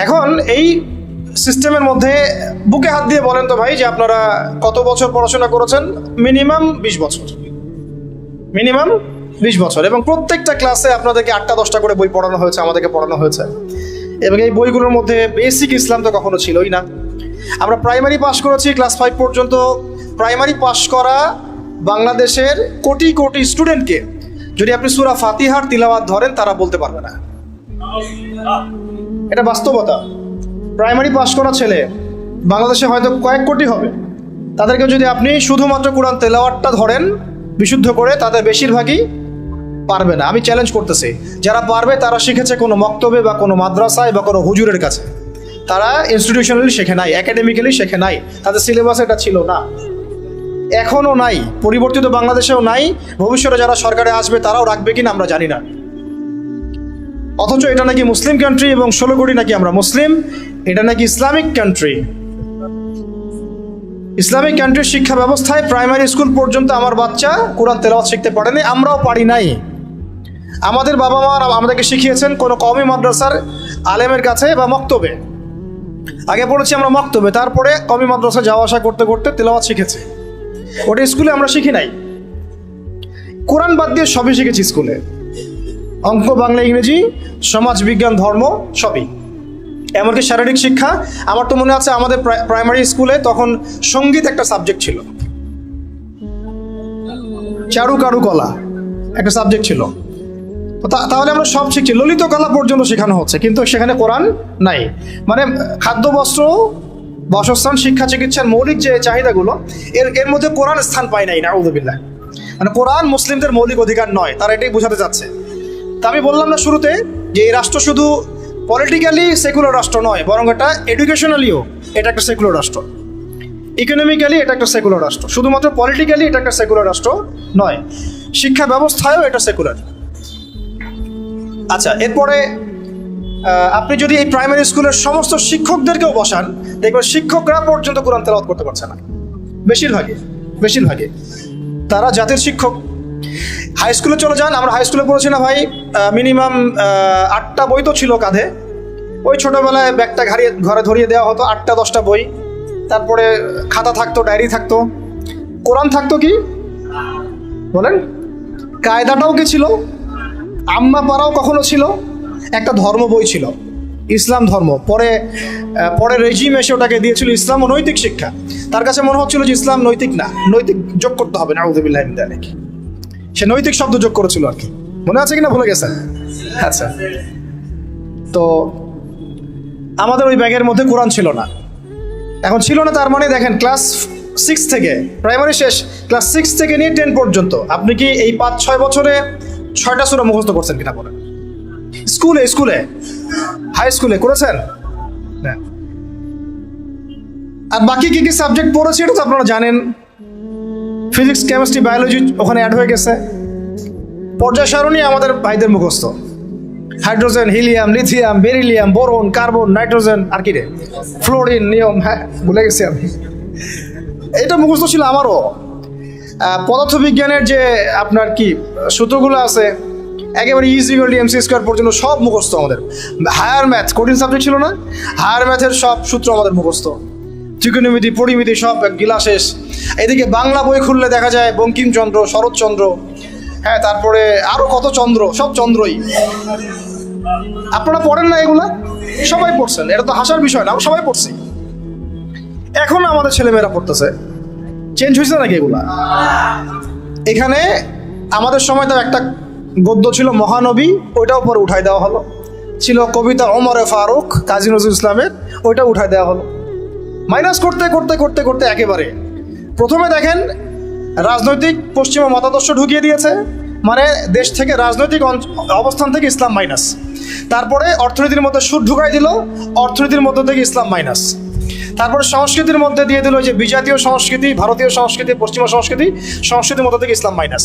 এখন এই সিস্টেমের মধ্যে বুকে হাত দিয়ে বলেন তো ভাই, যে আপনারা কত বছর পড়াশোনা করেছেন? মিনিমাম 20 বছর, মিনিমাম 20 বছর। এবং প্রত্যেকটা ক্লাসে আপনাদেরকে 8টা-10টা করে বই পড়ানো হয়েছে, আমাদেরকে পড়ানো হয়েছে। এবং এই বইগুলোর মধ্যে বেসিক ইসলাম তো কখনো ছিলই না। আমরা প্রাইমারি পাস করেছি, ক্লাস 5 পর্যন্ত। প্রাইমারি পাস করা বাংলাদেশের কোটি কোটি স্টুডেন্টকে যদি আপনি সূরা ফাতিহার তিলাওয়াত ধরেন, তারা বলতে পারবে না। এটা বাস্তবতা। প্রাইমারি পাস করা ছেলে বাংলাদেশে হয়তো কয়েক কোটি হবে, তাদেরকে যদি আপনি শুধুমাত্র কোরআন তেলাওয়াতটা ধরেন বিশুদ্ধ করে, তাদের বেশিরভাগই পারবে না। আমি চ্যালেঞ্জ করতেছি, যারা পারবে তারা শিখেছে কোনো মক্তবে বা কোনো মাদ্রাসায় বা কোনো হুজুরের কাছে। তারা ইনস্টিটিউশনালি শেখে নাই, একাডেমিক্যালি শেখে নাই, তাদের সিলেবাসে এটা ছিল না, এখনও নাই, পরিবর্তিত বাংলাদেশেও নাই। ভবিষ্যতে যারা সরকারে আসবে তারাও রাখবে কিনা আমরা জানি না। অথচ এটা নাকি মুসলিম কান্ট্রি, এবং 16 কোটি নাকি আমরা মুসলিম। এটা নাকি ইসলামিক কান্ট্রি। ইসলামিক কান্ট্রির শিক্ষা ব্যবস্থায় প্রাইমারি স্কুল পর্যন্ত আমার বাচ্চা কোরআন তেলাওয়াত শিখতে পারেনি, আমরাও পারি নাই। আমাদের বাবা মা আমাদেরকে শিখিয়েছেন কোনো কওমি মাদ্রাসার আলেমের কাছে বা মক্তবে। আগে পড়েছি আমরা মক্তবে, তারপরে কওমি মাদ্রাসা যাওয়া আসা করতে করতে তেলাওয়াত শিখেছি। ওটা স্কুলে আমরা শিখি নাই। কোরআন বাদ দিয়ে সবই শিখেছি স্কুলে, অঙ্ক, বাংলা, ইংরেজি, সমাজ বিজ্ঞান, ধর্ম, সবই। এমনকি শারীরিক শিক্ষা। আমার তো মনে আছে আমাদের প্রাইমারি স্কুলে তখন সঙ্গীত একটা সাবজেক্ট ছিল, চারুকারুকলা একটা সাবজেক্ট ছিল। তাহলে আমরা সব শিখছি, ললিত কলা পর্যন্ত শেখানো হচ্ছে, কিন্তু সেখানে কোরআন নাই। মানে খাদ্য, বস্ত্র, বাসস্থান, শিক্ষা, চিকিৎসার মৌলিক যে চাহিদাগুলো, এর মধ্যে কোরআন স্থান পায় নাই, নাউযুবিল্লাহ। মানে কোরআন মুসলিমদের মৌলিক অধিকার নয়, তারা এটাই বোঝাতে চাচ্ছে। তা আমি বললাম না শুরুতে যে এই রাষ্ট্র শুধু পলিটিক্যালি সেকুলার রাষ্ট্র নয়, বরং এটা এডুকেশনালিও এটা একটা সেকুলার রাষ্ট্র, ইকোনমিক্যালি এটা একটা সেকুলার রাষ্ট্র। শুধুমাত্র পলিটিক্যালি এটা একটা সেকুলার রাষ্ট্র নয়, শিক্ষা ব্যবস্থায়ও এটা সেকুলার। আচ্ছা, এরপরে আপনি যদি এই প্রাইমারি স্কুলের সমস্ত শিক্ষকদেরকেও বসান, দেখবেন শিক্ষকরা পর্যন্ত কোরআন তেলাওয়াত করতে পারছে না, বেশিরভাগে তারা জাতির শিক্ষক। হাই স্কুলে চলে যান, আমরা হাই স্কুলে পড়েছি না ভাই, মিনিমাম 8টা বই তো ছিল কাঁধে। ওই ছোটোবেলায় ব্যাগটা ঘরে ধরিয়ে দেওয়া হতো, 8টা-10টা বই, তারপরে খাতা থাকতো, ডায়েরি থাকতো। কোরআন থাকতো কি বলেন? কায়দাটাও কি ছিল? আম্মা পাড়াও কখনো ছিল? একটা ধর্ম বই ছিল, ইসলাম ধর্ম। পরে রেজিম এসে ওটাকে দিয়েছিল ইসলাম ও নৈতিক শিক্ষা। তার কাছে মনে হচ্ছিল যে ইসলাম নৈতিক না, নৈতিক যোগ করতে হবে, নাউযুবিল্লাহি মিন যালিক। সে নৈতিক শব্দ যোগ করেছিল আর কি, মনে আছে কিনা ভুলে গেছেন? আচ্ছা, তো আমাদের ওই ব্যাগের মধ্যে কোরআন ছিল না। এখন ছিল না তার মানে দেখেন, ক্লাস 6 থেকে, প্রাইমারি শেষ, ক্লাস 6 থেকে নিয়ে 10 পর্যন্ত আপনি কি এই 5-6 বছরে 6টা সূরা মুখস্থ করছেন কিনা বলেন? স্কুলে হাই স্কুলে করেছেন না? আর বাকি কি কি সাবজেক্ট পড়েছি এটা তো আপনারা জানেন। ফিজিক্স, কেমিস্ট্রি, বায়োলজি ওখানে অ্যাড হয়ে গেছে। পর্যায় সারণী আমাদের ভাইদের মুখস্থ, hydrogen, helium, lithium, beryllium, boron, carbon, nitrogen, আর কি রে, ফ্লোরিন, নিয়ম, হ্যাঁ ভুলে গেছি আমি। এটা মুখস্থ ছিল আমারও। পদার্থবিজ্ঞানের যে আপনার কি সূত্রগুলো আছে একেবারে E=mc² পর্যন্ত সব মুখস্থ আমাদের। হায়ার ম্যাথ, কঠিন সাবজেক্ট ছিল না, হায়ার ম্যাথের সব সূত্র আমাদের মুখস্থ। ত্রিকোণমিতি, পরিমিতি সব গিলা শেষ। এদিকে বাংলা বই খুললে দেখা যায় বঙ্কিমচন্দ্র, শরৎচন্দ্র, হ্যাঁ তারপরে আরো কত চন্দ্র, সব চন্দ্রই। আপনারা পড়েন না এগুলা? সবাই পড়ছেন, এটা তো হাসার বিষয় না, সবাই পড়ছি। এখন আমাদের ছেলেমেয়েরা পড়তেছে। চেঞ্জ হয়েছে নাকি এগুলা? এখানে আমাদের সময় তো একটা গদ্য ছিল মহানবী, ওইটাও পরে উঠাই দেওয়া হলো। ছিল কবিতা ওমরে ফারুক, কাজী নজরুল ইসলামের, ওইটা উঠাই দেওয়া হলো। মাইনাস করতে করতে করতে করতে একেবারে প্রথমে দেখেন রাজনৈতিক পশ্চিমা মতাদর্শ ঢুকিয়ে দিয়েছে, মানে দেশ থেকে রাজনৈতিক অবস্থান থেকে ইসলাম মাইনাস। তারপরে অর্থনীতির মধ্যে সুদ ঢুকাই দিল, অর্থনীতির মধ্যে থেকে ইসলাম মাইনাস। তারপরে সংস্কৃতির মধ্যে দিয়ে দিল যে বিজাতীয় সংস্কৃতি, ভারতীয় সংস্কৃতি, পশ্চিমা সংস্কৃতি, সংস্কৃতির মধ্যে থেকে ইসলাম মাইনাস।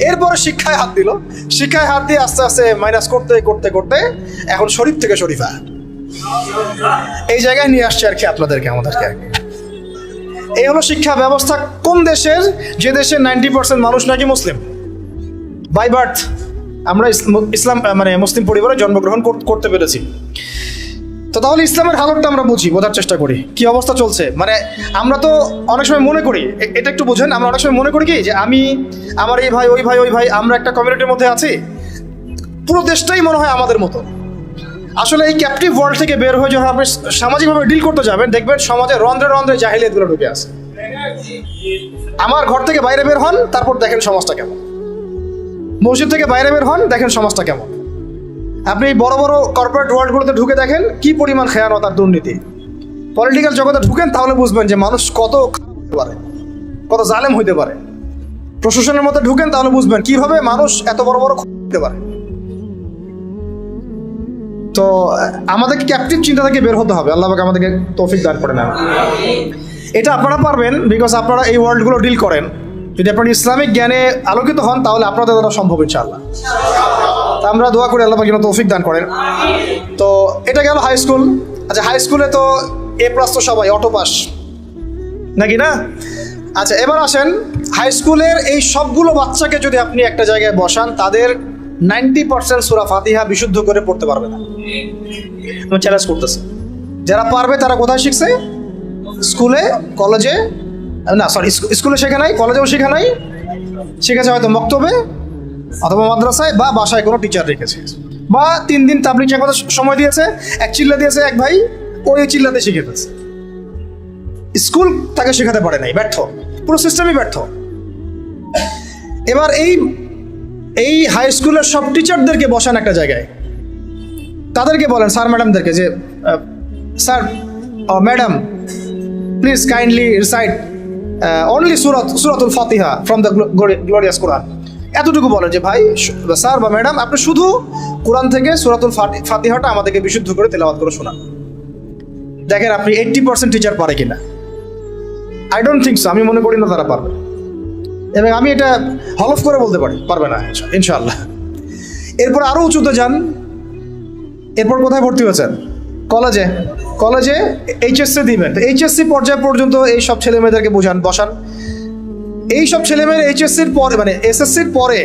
এরপরে শিক্ষায় হাত দিল, শিক্ষায় হাত দিয়ে আস্তে আস্তে মাইনাস করতে করতে করতে এখন শরীফ থেকে শরীফা এই জায়গায় নিয়ে আসছে আর কি আপনাদেরকে, আমাদেরকে। এই হলো শিক্ষা ব্যবস্থা কোন দেশের? যে দেশের 90% মানুষ নাকি মুসলিম বাই বার্থ। আমরা ইসলাম মানে মুসলিম পরিবারে জন্মগ্রহণ করতে পেরেছি। তো তাহলে ইসলামের হালতটা আমরা বোঝার চেষ্টা করি, কি অবস্থা চলছে। মানে আমরা তো অনেক সময় মনে করি, এটা একটু বোঝেন, আমরা অনেক সময় মনে করি কি যে আমি, আমার এই ভাই, ওই ভাই, ওই ভাই, আমরা একটা কমিউনিটির মধ্যে আছি, পুরো দেশটাই মনে হয় আমাদের মতো। আসলে এই ক্যাপটিভ ওয়ার্ল্ড থেকে বের হয়ে যখন আপনি সামাজিকভাবে ডিল করতে যাবেন, দেখবেন সমাজে রন্ধ্রে রন্ধ্রে জাহিলিয়াতগুলো ঢুকে আছে। আমার ঘর থেকে বাইরে বের হন, তারপর দেখেন সমাজটা কেমন। মসজিদ থেকে বাইরে বের হন, দেখেন সমাজটা কেমন। আপনি বড় বড় কর্পোরেট ওয়ার্ল্ডগুলোতে ঢুকে দেখেন কি পরিমাণ খেয়ানত আর দুর্নীতি। পলিটিক্যাল জগতে ঢুকেন, তাহলে বুঝবেন যে মানুষ কত পারে, কত জালেম হইতে পারে। প্রশাসনের মধ্যে ঢুকেন, তাহলে বুঝবেন কিভাবে মানুষ এত বড় বড় হতে পারে। তো আমাদেরকে ক্যাপটিভ চিন্তা থেকে বের হতে হবে। আল্লাহ পাক আমাদেরকে তৌফিক দান করেন। এটা আপনারা পারবেন, বিকজ আপনারা এই ওয়ার্ল্ডগুলো ডিল করেন। যদি আপনারা ইসলামিক জ্ঞানে আলোকিত হন, তাহলে আপনাদের দ্বারা সম্ভব ইনশাআল্লাহ। তা আমরা দোয়া করি আল্লাহ পাক যেন তৌফিক দান করেন। তো এটা গেল হাই স্কুল। আচ্ছা, হাই স্কুলে তো A+ তো সবাই অটো পাস নাকি না? আচ্ছা, এবার আসেন হাই স্কুলের এই সবগুলো বাচ্চাকে যদি আপনি একটা জায়গায় বসান, তাদের 90% সূরা ফাতিহা বিশুদ্ধ করে পড়তে পারবে না। আমি চ্যালেঞ্জ করতেছি, যারা পারবে তারা কোথায় শিখছে? স্কুলে, কলেজে, না সরি, স্কুলে শেখা নাই, কলেজেও শেখা নাই, শিখেছে হয়তো মক্তবে অথবা মাদ্রাসায়, বা বাসায় কোনো টিচার রেখেছে, বা 3 দিন তাবলীগ শেখাতে সময় দিয়েছে, এক চিল্লা দিয়েছে এক ভাই, ওই চিল্লাতে শিখে ফেলছে। স্কুল তাকে শেখাতে পারে নাই, ব্যর্থ, পুরো সিস্টেমই ব্যর্থ। এবার এই হাই স্কুলের সব টিচারদেরকে বসান একটা জায়গায়, তাদেরকে বলেন, স্যার ম্যাডামদেরকে, যে sir madam please kindly recite only সূরাতুল ফাতিহা ফ্রম দ্য গ্লোরিয়াস কোরআন। এতটুকু বলেন যে ভাই, স্যার বা ম্যাডাম, আপনি শুধু কোরআন থেকে সূরাতুল ফাতিহাটা আমাদেরকে বিশুদ্ধ করে তেলাওয়াত করে শোনান। দেখেন আপনি 80% টিচার পারে কিনা। আই ডোন্ট থিঙ্ক সো, আমি মনে করি না তারা পারবে, এবং আমি এটা হলফ করে বলতে পারি পারবে না ইনশাআল্লাহ। এরপর আরও উঁচুতে যান, এরপর কোথায় ভর্তি হয়েছেন? কলেজে HSC দিবেন। তো HSC পর্যায় পর্যন্ত এই সব ছেলে মেয়েদেরকে বসান। এই সব ছেলে মেয়েরা HSCর পরে, মানে SSCর পরে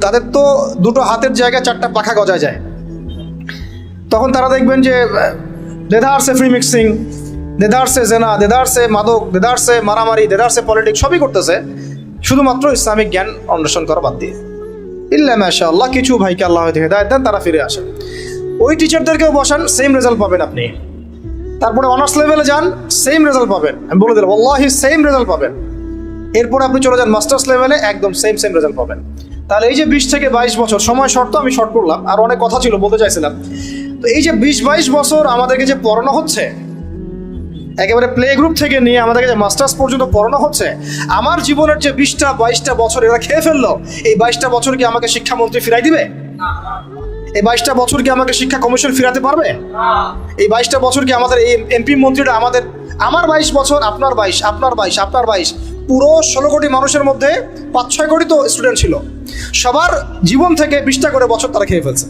তাদের তো দুটো হাতের জায়গায় 4টা পাখা গজায় যায়। তখন তারা দেখবেন যে দেদারসে ফ্রি মিক্সিং, দেদারসে জেনা, দেদারসে মাদক, দেদারসে মারামারি, দেদারসে পলিটিক্স, সবই করতেছে, শুধুমাত্র ইসলামিক জ্ঞান অন্বেষণ করা বাদ দিয়ে। ইল্লা মাশাআল্লাহ কিছু ভাইকে আল্লাহ হয়তো হেদায়েত দেন, তারা ফিরে আসেন। ওই টিচারদেরকেও বসান, সেম রেজাল্ট পাবেন আপনি। তারপরে অনার্স লেভেলে যান, সেম রেজাল্ট পাবেন, আমি বলে দিলাম আল্লাহি সেম রেজাল্ট পাবেন। এরপর আপনি চলে যান মাস্টার্স লেভেলে, একদম সেম রেজাল্ট পাবেন। তাহলে এই যে 20 থেকে 22 বছর, সময় শর্ত আমি শর্ট করলাম, আর অনেক কথা ছিল বলতে চাইছিলাম। তো এই যে 20-22 বছর আমাদেরকে যে পড়ানো হচ্ছে, একেবারে প্লে গ্রুপ থেকে নিয়ে আমাদেরকে যে মাস্টার্স পর্যন্ত পড়ানো হচ্ছে, আমার জীবনের যে 20-22টা বছর এরা খেয়ে ফেললো, এই 22টা বছর কি আমাকে শিক্ষামন্ত্রী ফিরাই দিবে? এই 22টা বছর কি আমাকে শিক্ষা কমিশন ফিরাতে পারবে? এই 22টা বছর কি আমাদের এই এমপি মন্ত্রীরা আমার 22 বছর, আপনার 22, পুরো 16 কোটি মানুষের মধ্যে 5-6 কোটি তো স্টুডেন্ট ছিল, সবার জীবন থেকে 20টা করে বছর তারা খেয়ে ফেলছে।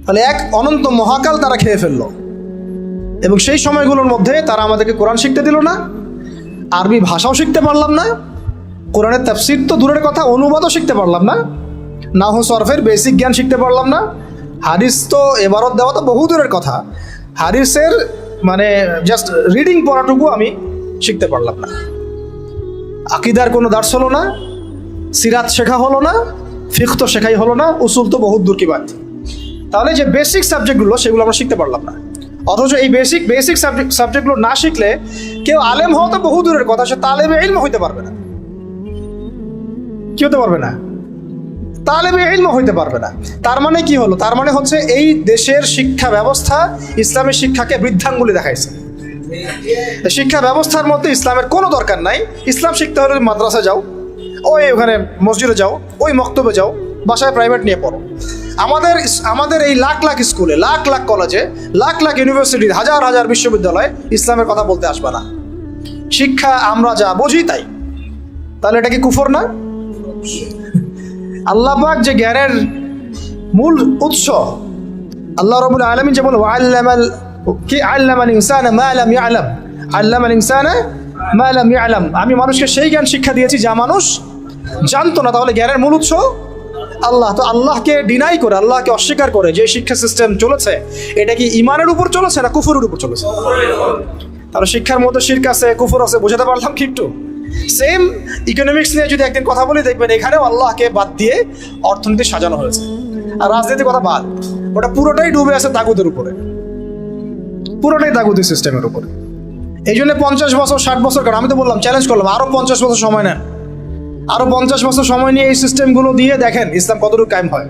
তাহলে এক অনন্ত মহাকাল তারা খেয়ে ফেললো, এবং সেই সময়গুলোর মধ্যে তারা আমাদেরকে কোরআন শিখতে দিল না, আরবি ভাষাও শিখতে পারলাম না, কোরআনের তাফসীর তো দূরের কথা, অনুবাদও শিখতে পারলাম না, নাহু সরফের বেসিক জ্ঞান শিখতে পারলাম না, হাদিস তো এবারত দেওয়া তো বহু দূরের কথা, হাদিসের মানে জাস্ট রিডিং পড়াটুকু আমি শিখতে পারলাম না। আকিদার কোনো দার্স হলো না, সিরাত শেখা হলো না, ফিকহ তো শেখাই হলো না, উসুল তো বহুত দূর কি বাত। তাহলে যে বেসিক সাবজেক্টগুলো সেগুলো আমরা শিখতে পারলাম না। অথচ এই বেসিক সাবজেক্টগুলো না শিখলে কেউ আলেম হওয়া তো বহু দূরের কথা, সে তালেবে ইলম হইতে পারবে না। কি হতে পারবে না? তালেবে ইলম হইতে পারবে না। তার মানে কি হলো? তার মানে হচ্ছে এই দেশের শিক্ষা ব্যবস্থা ইসলামের শিক্ষাকে বৃদ্ধাঙ্গুলি দেখাইছে। শিক্ষা ব্যবস্থার মধ্যে ইসলামের কোনো দরকার নাই। ইসলাম শিখতে হলে মাদ্রাসা যাও, ওই ওখানে মসজিদে যাও, ওই মক্তবে যাও, বাসায় প্রাইভেট নিয়ে পড়ো। আমাদের এই লাখ লাখ স্কুলে, লাখ লাখ কলেজে, লাখ লাখ ইউনিভার্সিটি, হাজার হাজার বিশ্ববিদ্যালয়ে ইসলামের কথা বলতে আসবে না। শিক্ষা আমরা যা বুঝি তাই। তাহলে এটা কি কুফর না? আল্লাহ পাক যে জ্ঞানের মূল উৎস, আল্লাহ রাব্বুল আলামিন যেমন আল্লামাল ইনসানা মা লাম ইয়ালাম, আল্লামাল ইনসানা মা লাম ইয়ালাম, আমি মানুষকে সেই জ্ঞান শিক্ষা দিয়েছি যা মানুষ জানতো না। তাহলে জ্ঞানের মূল উৎস আল্লাহ। তো আল্লাহকে ডিনাই করে, আল্লাহকে অস্বীকার করে যে শিক্ষা সিস্টেম চলেছে, এটা কি ইমানের উপর চলেছে না কুফরের উপর চলেছে? তাহলে শিক্ষার মধ্যে শিরক আছে, কুফর আছে, বোঝাতে পারলাম কি একটু? সেম ইকোনমিক্স নিয়ে যদি একদিন কথা বলি, দেখবেন এখানেও আল্লাহকে বাদ দিয়ে অর্থনীতি সাজানো হয়েছে। আর রাজনীতির কথা বাদ, ওটা পুরোটাই ডুবে আছে তাগুতের উপরে, পুরোটাই তাগুতি সিস্টেমের উপরে। এই জন্য 50 বছর 60 বছর, কারণ আমি তো বললাম, চ্যালেঞ্জ করলাম, আরো 50 বছর সময় নেন, আরো 50 বছর সময় নিয়ে এই সিস্টেমগুলো দিয়ে দেখেন ইসলাম কতটুকু কায়েম হয়।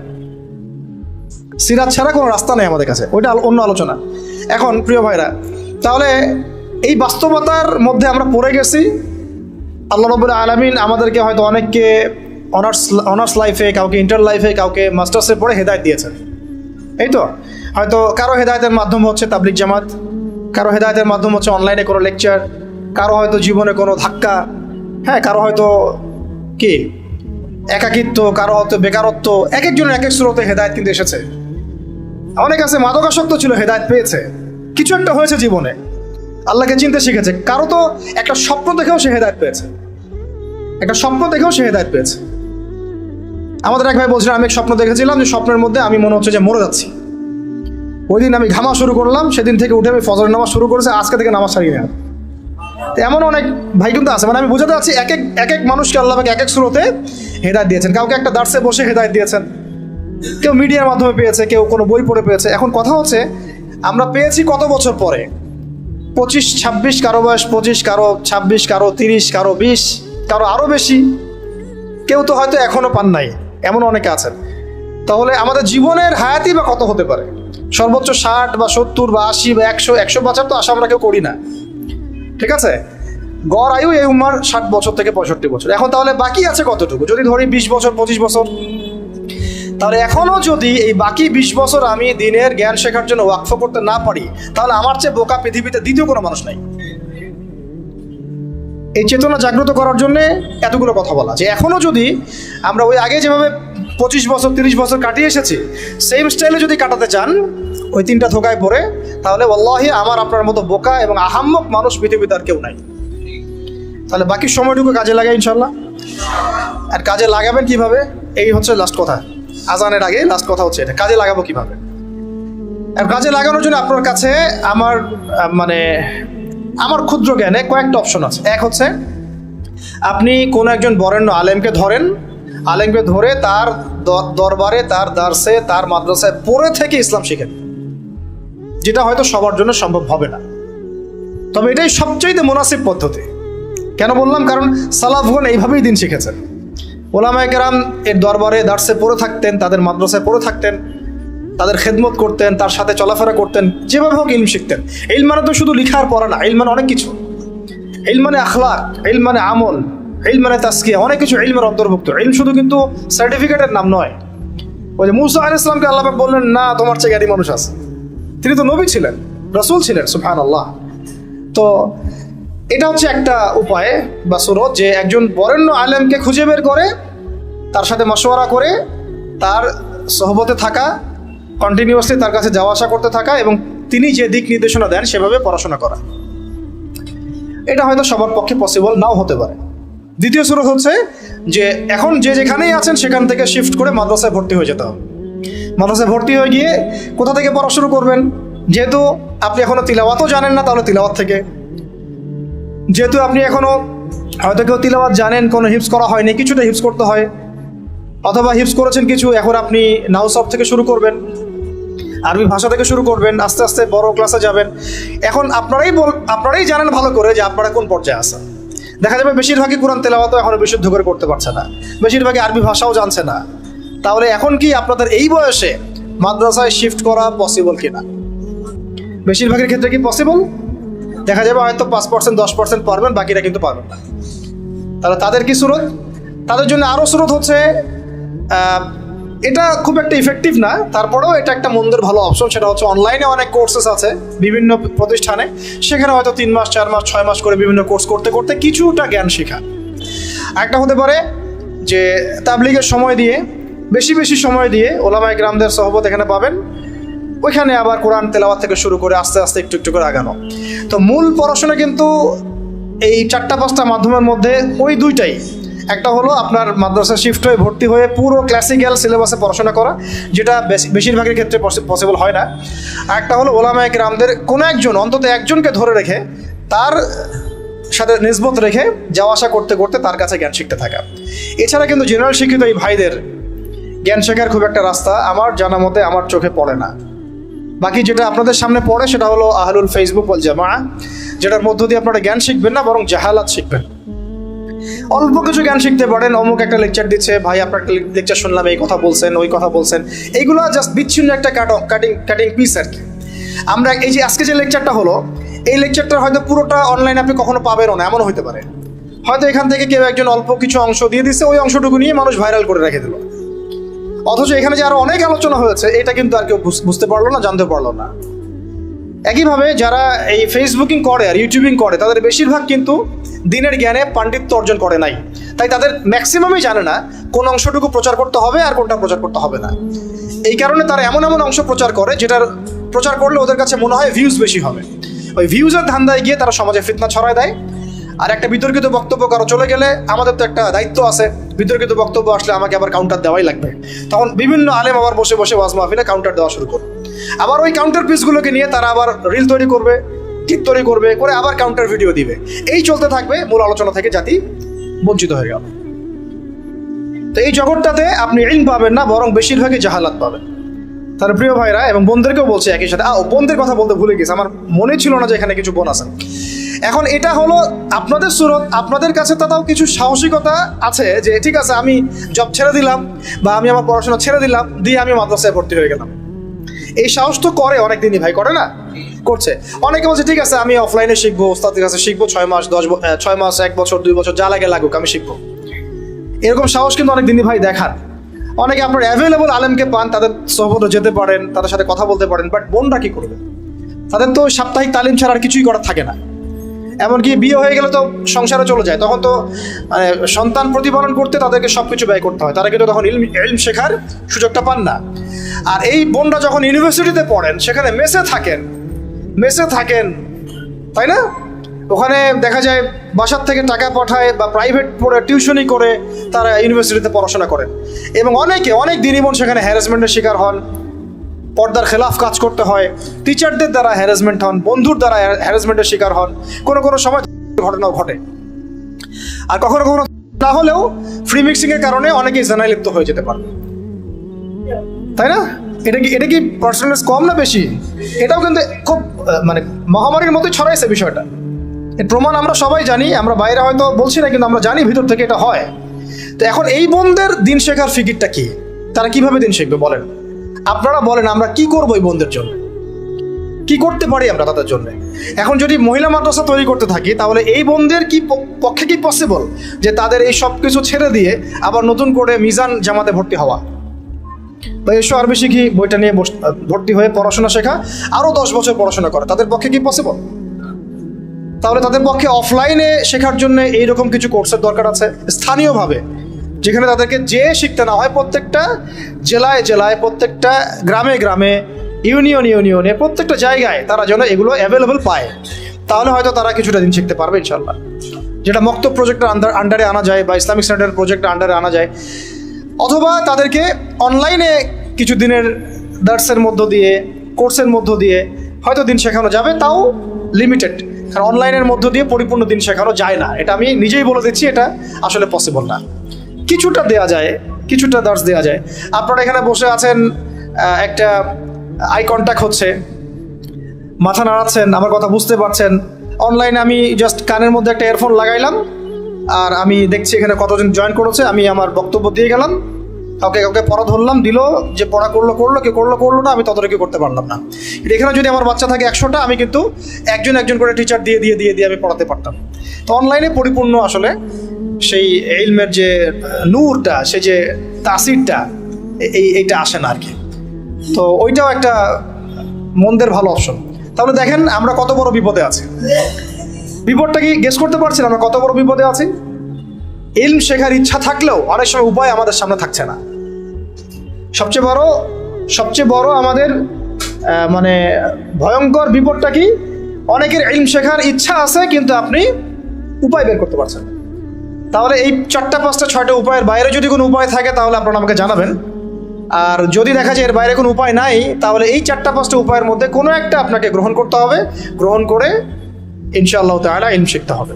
সিরাত ছাড়া কোনো রাস্তা নেই আমাদের কাছে, ওইটা অন্য আলোচনা। এখন প্রিয় ভাইরা, তাহলে এই বাস্তবতার মধ্যে আমরা পড়ে গেছি। আল্লাহ রাব্বুল আলামিন আমাদেরকে হয়তো অনেককে অনার্স লাইফে, কাউকে ইন্টার লাইফে, কাউকে মাস্টার্সে পড়ে হেদায়েত দিয়েছেন। এই তো হয়তো কারো হেদায়েতের মাধ্যম হচ্ছে তাবলিগ জামাত, কারো হেদায়েতের মাধ্যম হচ্ছে অনলাইনে কোনো লেকচার, কারো হয়তো জীবনে কোনো ধাক্কা, হ্যাঁ, কারো হয়তো কি একাকিত্ব, কারো হয়তো বেকারত্ব, এক একজনের এক এক স্রোতে হেদায়েত কিন্তু এসেছে। অনেক আছে মাদকাসক্ত ছিল, হেদায়েত পেয়েছে, কিছু একটা হয়েছে জীবনে, আল্লাহকে চিনতে শিখেছে। কারো তো একটা স্বপ্ন দেখেও সে হেদায়েত পেয়েছে, একটা স্বপ্ন দেখেও সে হেদায়েত পেয়েছে। আমাদের এক ভাই বলছিলেন, আমি এক স্বপ্ন দেখেছিলাম যে স্বপ্নের মধ্যে আমি মনে হচ্ছে যে মরে যাচ্ছি। ওই দিন আমি ঘামা শুরু করলাম, সেদিন থেকে উঠে আমি ফজরের নামাজ শুরু করেছি, আজকে থেকে নামাজ ছাড়িয়ে নেওয়া। এমন অনেক ভাই কিন্তু আছে, মানে আমি বোঝাতে চাচ্ছি এক এক মানুষকে আল্লাহ পাক এক এক স্রোতে হেদায়েত দিয়েছেন। কাউকে একটা দার্সে বসে হেদায়েত দিয়েছেন, কেউ মিডিয়ার মাধ্যমে পেয়েছে, কেউ কোনো বই পড়ে পেয়েছে। এখন কথা হচ্ছে আমরা পেয়েছি কত বছর পরে? 25-26, কারো বয়স 25, কারো 26, কারো 30, কারো 20, কারো আরও বেশি, কেউ তো হয়তো এখনও পান নাই, এমন অনেকে আছেন। তাহলে আমাদের জীবনের হায়াতই বা কত হতে পারে? সর্বোচ্চ 60 বা 70 বা 80 বা 100 বছর তো আশা আমরা কেউ করি না, ঠিক আছে? গড় আয়ু এই উম্মার 60 বছর থেকে 65 বছর। এখন তাহলে বাকি আছে কতটুকু? যদি ধরি 20 বছর 25 বছর, তাহলে এখনও যদি এই বাকি 20 বছর আমি দিনের জ্ঞান শেখার জন্য ওয়াকফ করতে না পারি, তাহলে আমার চেয়ে বোকা পৃথিবীতে দ্বিতীয় কোনো মানুষ নাই। এই চেতনা জাগ্রত করার জন্যে এতগুলো কথা বলা, যে এখনও যদি আমরা ওই আগে যেভাবে 25 বছর 30 বছর কাটিয়ে এসেছি, সেম স্টাইলে যদি কাটাতে চান ওই 3টা ধোকায় পড়ে, তাহলে ওয়াল্লাহি আমার আপনার মতো বোকা এবং আহাম্মক মানুষ পৃথিবীতে আর কেউ নাই। তাহলে বাকি সময়টুকু কাজে লাগাই ইনশাল্লাহ। আর কাজে লাগাবেন কিভাবে? এই হচ্ছে লাস্ট কথা, আজানের আগে লাস্ট কথা হচ্ছে এটা, কাজে লাগাবো কিভাবে। আর কাজে লাগানোর জন্য আপনার কাছে আমার ক্ষুদ্র জ্ঞানে কয়েকটা অপশন আছে। এক হচ্ছে আপনি কোনো একজন বরেণ্য আলেমকে ধরেন, আলেমকে ধরে তার দরবারে, তার দার্সে, তার মাদ্রাসায় পড়ে থেকে ইসলাম শিখেন, যেটা হয়তো সবার জন্য সম্ভব হবে না। তবে এটাই সবচাইতে মুনাসিব পদ্ধতি। কেন বললাম? কারণ সালাফগণ এইভাবেই দিন শিখেছেন। ওলামায়ে কেরাম এর দরবারে দার্সে পড়ে থাকতেন, তাদের মাদ্রাসায় পড়ে থাকতেন, তাদের খেদমত করতেন, তার সাথে চলাফেরা করতেন, যেভাবে হোক ইলম শিখতেন। ইলম মানে তো শুধু লিখা আর পড়া না, ইলম মানে অনেক কিছু। ইলম মানে আখলাক, ইলম মানে আমল, ইলম মানে তাসকিয়া, অনেক কিছু ইলমের অন্তর্ভুক্ত। ইলম শুধু কিন্তু সার্টিফিকেটের নাম নয়। ওই যে মুসা আলাইহিস সালামকে আল্লাহ পাক বললেন, না তোমার চেয়ে জ্ঞানী মানুষ আছে। তিনি তো নবী ছিলেন, রাসূল ছিলেন, সুবহানাল্লাহ। তো এটা হচ্ছে একটা উপায় বা সুরত, যে একজন বরেণ্য আলেমকে খুঁজে বের করে, তার সাথে মশওয়ারা করে, তার সহবতে থাকা, কন্টিনিউয়াসলি তার কাছে যাওয়া আসা করতে থাকা, এবং তিনি যে দিক নির্দেশনা দেন সেভাবে পড়াশোনা করা। এটা হয়তো সবার পক্ষে পসিবল নাও হতে পারে। দ্বিতীয় সুরত হচ্ছে যে এখন যে যেখানেই আছেন সেখান থেকে শিফট করে মাদ্রাসায় ভর্তি হয়ে যেতে হবে। মাদ্রাসায় ভর্তি হয়ে গিয়ে কোথা থেকে পড়া শুরু করবেন? যেহেতু আপনি এখনো তিলাওয়াতও জানেন না, তাহলে তিলাওয়াত থেকে। যেহেতু আপনি এখনো হয়তো কেউ তিলাওয়াত জানেন, কোনো হিফজ করা হয়নি, কিছুটা হিফজ করতে হয়, অথবা হিফজ করেছেন কিছু, এখন আপনি নাউসব থেকে শুরু করবেন, আরবি ভাষা থেকে শুরু করবেন, আস্তে আস্তে বড় ক্লাসে যাবেন। এখন আপনারাই জানেন ভালো করে যে আপনারা কোন পর্যায়ে আছেন। দেখা যাবে বেশিরভাগই কোরআন তেলাওয়াতও এখনো বিশুদ্ধ করে করতে পারছে না, বেশিরভাগই আরবি ভাষাও জানছে না। তাহলে এখন কি আপনাদের এই বয়সে মাদ্রাসায় শিফট করা পসিবল কিনা? বেশিরভাগের ক্ষেত্রে কি পসিবল? দেখা যাবে হয়তো 5%, 10% পারবেন, বাকিরা কিন্তু পারবেন না। তাহলে তাদের কি সুরত? তাদের জন্য আরও সুরত হচ্ছে, এটা খুব একটা ইফেক্টিভ না, তারপরেও এটা একটা মন্দের ভালো অপশন। সেটা হচ্ছে অনলাইনে অনেক কোর্সেস আছে বিভিন্ন প্রতিষ্ঠানে, সেখানে হয়তো 3 মাস, 4 মাস, 6 মাস করে বিভিন্ন কোর্স করতে করতে কিছুটা জ্ঞান শেখা। একটা হতে পারে যে তাবলিগের সময় দিয়ে, বেশি বেশি সময় দিয়ে ওলামায়ে কেরামদের সহবত এখানে পাবেন, ওইখানে আবার কোরআন তেলাওয়াত থেকে শুরু করে আস্তে আস্তে একটু একটু করে আগানো। তো মূল পড়াশোনা কিন্তু এই 4-5টা মাধ্যমের মধ্যে ওই দুইটাই। একটা হলো আপনার মাদ্রাসা শিফট হয়ে ভর্তি হয়ে পুরো ক্লাসিক্যাল সিলেবাসে পড়াশোনা করা, যেটা বেশিরভাগের ক্ষেত্রে পসিবল হয় না। আর একটা হলো ওলামায়ে কেরামদের কোনো একজন, অন্তত একজনকে ধরে রেখে, তার সাথে নিসবত রেখে যাওয়া আসা করতে করতে তার কাছে জ্ঞান শিখতে থাকা। এছাড়া কিন্তু জেনারেল শিক্ষিত এই ভাইদের জ্ঞান শেখার খুব একটা রাস্তা আমার জানা মতে আমার চোখে পড়ে না। বাকি যেটা আপনাদের সামনে পড়ে সেটা হলো আহলুল ফেসবুক ওয়াল জামাআহ, যেটার মধ্য দিয়ে আপনারা জ্ঞান শিখবেন না, বরং জাহালাত শিখবেন। অল্প কিছু জ্ঞান শিখতে পারেন, অমুক একটা লেকচার দিচ্ছে, ভাই আপনার লেকচার শুনলাম, এই কথা বলছেন, ওই কথা বলছেন, এইগুলো জাস্ট বিচ্ছিন্ন একটা কাটিং পিস আর কি। আমরা এই যে আজকে যে লেকচারটা হলো, এই লেকচারটা হয়তো পুরোটা অনলাইনে আপনি কখনো পাবেনও না, এমনও হতে পারে। হয়তো এখান থেকে কেউ একজন অল্প কিছু অংশ দিয়ে দিচ্ছে, ওই অংশটুকু নিয়ে মানুষ ভাইরাল করে রেখে দিল। অথচ এখানে যে আরো অনেক আলোচনা হয়েছে, এটা কিন্তু আর কেউ বুঝতে পারলো না, জানতে পারলো না। একইভাবে যারা এই ফেসবুকিং করে আর ইউটিউবিং করে, তাদের বেশিরভাগ কিন্তু দিনের জ্ঞানে পাণ্ডিত্য অর্জন করে নাই, তাই তাদের ম্যাক্সিমামই জানে না কোন অংশটুকু প্রচার করতে হবে আর কোনটা প্রচার করতে হবে না। এই কারণে তারা এমন এমন অংশ প্রচার করে যেটার প্রচার করলে ওদের কাছে মনে হয় ভিউজ বেশি হবে। ওই ভিউজের ধান্দায় গিয়ে তারা সমাজে ফিতনা ছড়ায় দেয়। আর একটা বিতর্কিত বক্তব্য কারো চলে গেলে আমাদের তো একটা দায়িত্ব আছে, বিতর্কিত বক্তব্য আসলে আমাকে আবার কাউন্টার দেওয়াই লাগবে। তখন বিভিন্ন আলেম আবার বসে বসে ওয়াজ মাহফিলে কাউন্টার দেওয়া শুরু করবে। আবার ওই কাউন্টার পিসগুলোকে নিয়ে তারা আবার রিল তৈরি করবে, ক্লিপ তৈরি করবে, করে আবার কাউন্টার ভিডিও দিবে। এই চলতে থাকবে, মূল আলোচনা থেকে জাতি বঞ্চিত হয়ে গেল। তো এই জগৎটাতে আপনি ইলম পাবেন না, বরং বেশিরভাগই জাহালাত পাবেন। তার প্রিয় ভাইরা এবং বোনদেরকেও বলছে একই সাথে, বোনদের কথা বলতে ভুলে গেছে, আমার মনে ছিল না যে এখানে কিছু বোন আছেন। এখন এটা হলো আপনাদের সুরত, আপনাদের কাছে তাও কিছু সাহসিকতা আছে যে ঠিক আছে আমি জব ছেড়ে দিলাম বা আমি আমার পড়াশোনা ছেড়ে দিলাম, দিয়ে আমি মাদ্রাসায় ভর্তি হয়ে গেলাম। এই সাহস তো করে অনেকদিনই ভাই, করে না? করছে। অনেকে বলছে ঠিক আছে আমি অফলাইনে শিখবো, ওস্তাদের কাছে শিখবো, 6 মাস 6 মাস 1 বছর 2 বছর যা লাগে লাগুক আমি শিখবো। এরকম সাহস কিন্তু অনেকদিনই ভাই দেখান। অনেকে আপনার অ্যাভেলেবল আলেমকে পান, তাদের সহবতে যেতে পারেন, তাদের সাথে কথা বলতে পারেন, বাট বোনরা কি করবে? তাদের তো সাপ্তাহিক তালিম ছাড়া আর কিছুই করার থাকে না। এমনকি বিয়ে হয়ে গেলে তো সংসারে চলে যায়, তখন তো মানে সন্তান প্রতিপালন করতে তাদেরকে সব কিছু ব্যয় করতে হয়, তারা কিন্তু তখন ইলম শেখার সুযোগটা পান না। আর এই বোনরা যখন ইউনিভার্সিটিতে পড়েন, সেখানে মেসে থাকেন, তাই না? ওখানে দেখা যায় বাসার থেকে টাকা পাঠায় বা প্রাইভেট পড়ে টিউশনি করে তারা ইউনিভার্সিটিতে পড়াশোনা করেন। এবং অনেক দিনই বোন সেখানে হ্যারাসমেন্টের শিকার হন, পর্দার খেলাফ কাজ করতে হয়, টিচারদের দ্বারা হ্যারাসমেন্ট হন, বন্ধুর দ্বারা হ্যারাসমেন্টের শিকার হন, কোনো সময় ঘটনাও ঘটে। আর কখনো না হলেও ফ্রি মিক্সিংয়ের কারণে অনেকেই জানায় লিপ্ত হয়ে যেতে পারে। তাই না? এটা কি পার্সেন্টেজ কম না বেশি? এটাও কিন্তু খুব মানে মহামারীর মতোই ছড়াইছে বিষয়টা। এর প্রমাণ আমরা সবাই জানি, আমরা বাইরে হয়তো বলছি না, কিন্তু আমরা জানি ভিতর থেকে এটা হয়। তো এখন এই বোনদের দিন শেখার ফিকিরটা কি? তারা কিভাবে দিন শিখবে বলেন? আপনারা বলেন, আমরা কি করবো এই বোনদের জন্য? কি করতে পারি আমরা তাদের জন্য? এখন যদি মহিলা মাদ্রাসা তৈরি করতে থাকি, তাহলে এই বোনদের কি পক্ষে কি পসিবল যে তাদের এই সব কিছু ছেড়ে দিয়ে আবার নতুন করে মিজান জামাতে ভর্তি হওয়া, বা এসো আরবি শিখি বইটা নিয়ে ভর্তি হয়ে পড়াশোনা শেখা, আরও 10 বছর পড়াশোনা করা, তাদের পক্ষে কি পসিবল? তাহলে তাদের পক্ষে অফলাইনে শেখার জন্য এইরকম কিছু কোর্সের দরকার আছে স্থানীয়ভাবে, যেখানে তাদেরকে যে শিখতে না হয়, প্রত্যেকটা জেলায় জেলায়, প্রত্যেকটা গ্রামে গ্রামে, ইউনিয়নে, প্রত্যেকটা জায়গায় তারা যেন এগুলো অ্যাভেলেবল পায়। তাহলে হয়তো তারা কিছুটা দিন শিখতে পারবে ইনশাল্লাহ। যেটা মক্তব প্রজেক্টের আন্ডারে আনা যায়, বা ইসলামিক স্ট্যান্ডার্ড প্রজেক্টের আন্ডারে আনা যায়, অথবা তাদেরকে অনলাইনে কিছু দিনের দার্সের মধ্য দিয়ে, কোর্সের মধ্য দিয়ে হয়তো দিন শেখানো যাবে, তাও লিমিটেড। কারণ অনলাইনের মধ্য দিয়ে পরিপূর্ণ দিন শেখানো যায় না, এটা আমি নিজেই বলে দিচ্ছি, এটা আসলে পসিবল না। কিছুটা দেয়া যায়, কিছুটা দার্স দেওয়া যায়। আপনারা এখানে বসে আছেন, একটা আই কন্ট্যাক্ট হচ্ছে, মাথা নাড়াচ্ছেন, আমার কথা বুঝতে পারছেন। অনলাইনে আমি জাস্ট কানের মধ্যে একটা ইয়ারফোন লাগাইলাম, আর আমি দেখছি এখানে কতজন জয়েন করেছে, আমি আমার বক্তব্য দিয়ে গেলাম, কাউকে পড়া ধরলাম, দিল, যে পড়া করলো, কে করলো না, আমি ততটুকু করতে পারলাম না। এখানে যদি আমার বাচ্চা থাকে 100টা, আমি কিন্তু একজন করে টিচার দিয়ে আমি পড়াতে পারতাম। তো অনলাইনে পরিপূর্ণ আসলে সেই ইলমের যে নূরটা, সে যে তাসিরটা, এইটা আসে না আর কি। তো ওইটাও একটা মন্দের ভালো অপশন। তাহলে দেখেন আমরা কত বড় বিপদে আছি। বিপদটা কি গেস করতে পারছেন আমরা কত বড় বিপদে আছি? ইলম শেখার ইচ্ছা থাকলেও অনেক সময় উপায় আমাদের সামনে থাকছে না। সবচেয়ে বড় আমাদের মানে ভয়ঙ্কর বিপদটা কি? অনেকের ইলম শেখার ইচ্ছা আছে, কিন্তু আপনি উপায় বের করতে পারছেন না। তাহলে এই 4টা 5টা 6টা উপায়ের বাইরে যদি কোনো উপায় থাকে, তাহলে আপনারা আমাকে জানাবেন। আর যদি দেখা যায় এর বাইরে কোনো উপায় নাই, তাহলে এই 4টা 5টা উপায়ের মধ্যে কোনো একটা আপনাকে গ্রহণ করতে হবে। গ্রহণ করে ইনশাআল্লাহ তাআলা ইলম শিখতে হবে।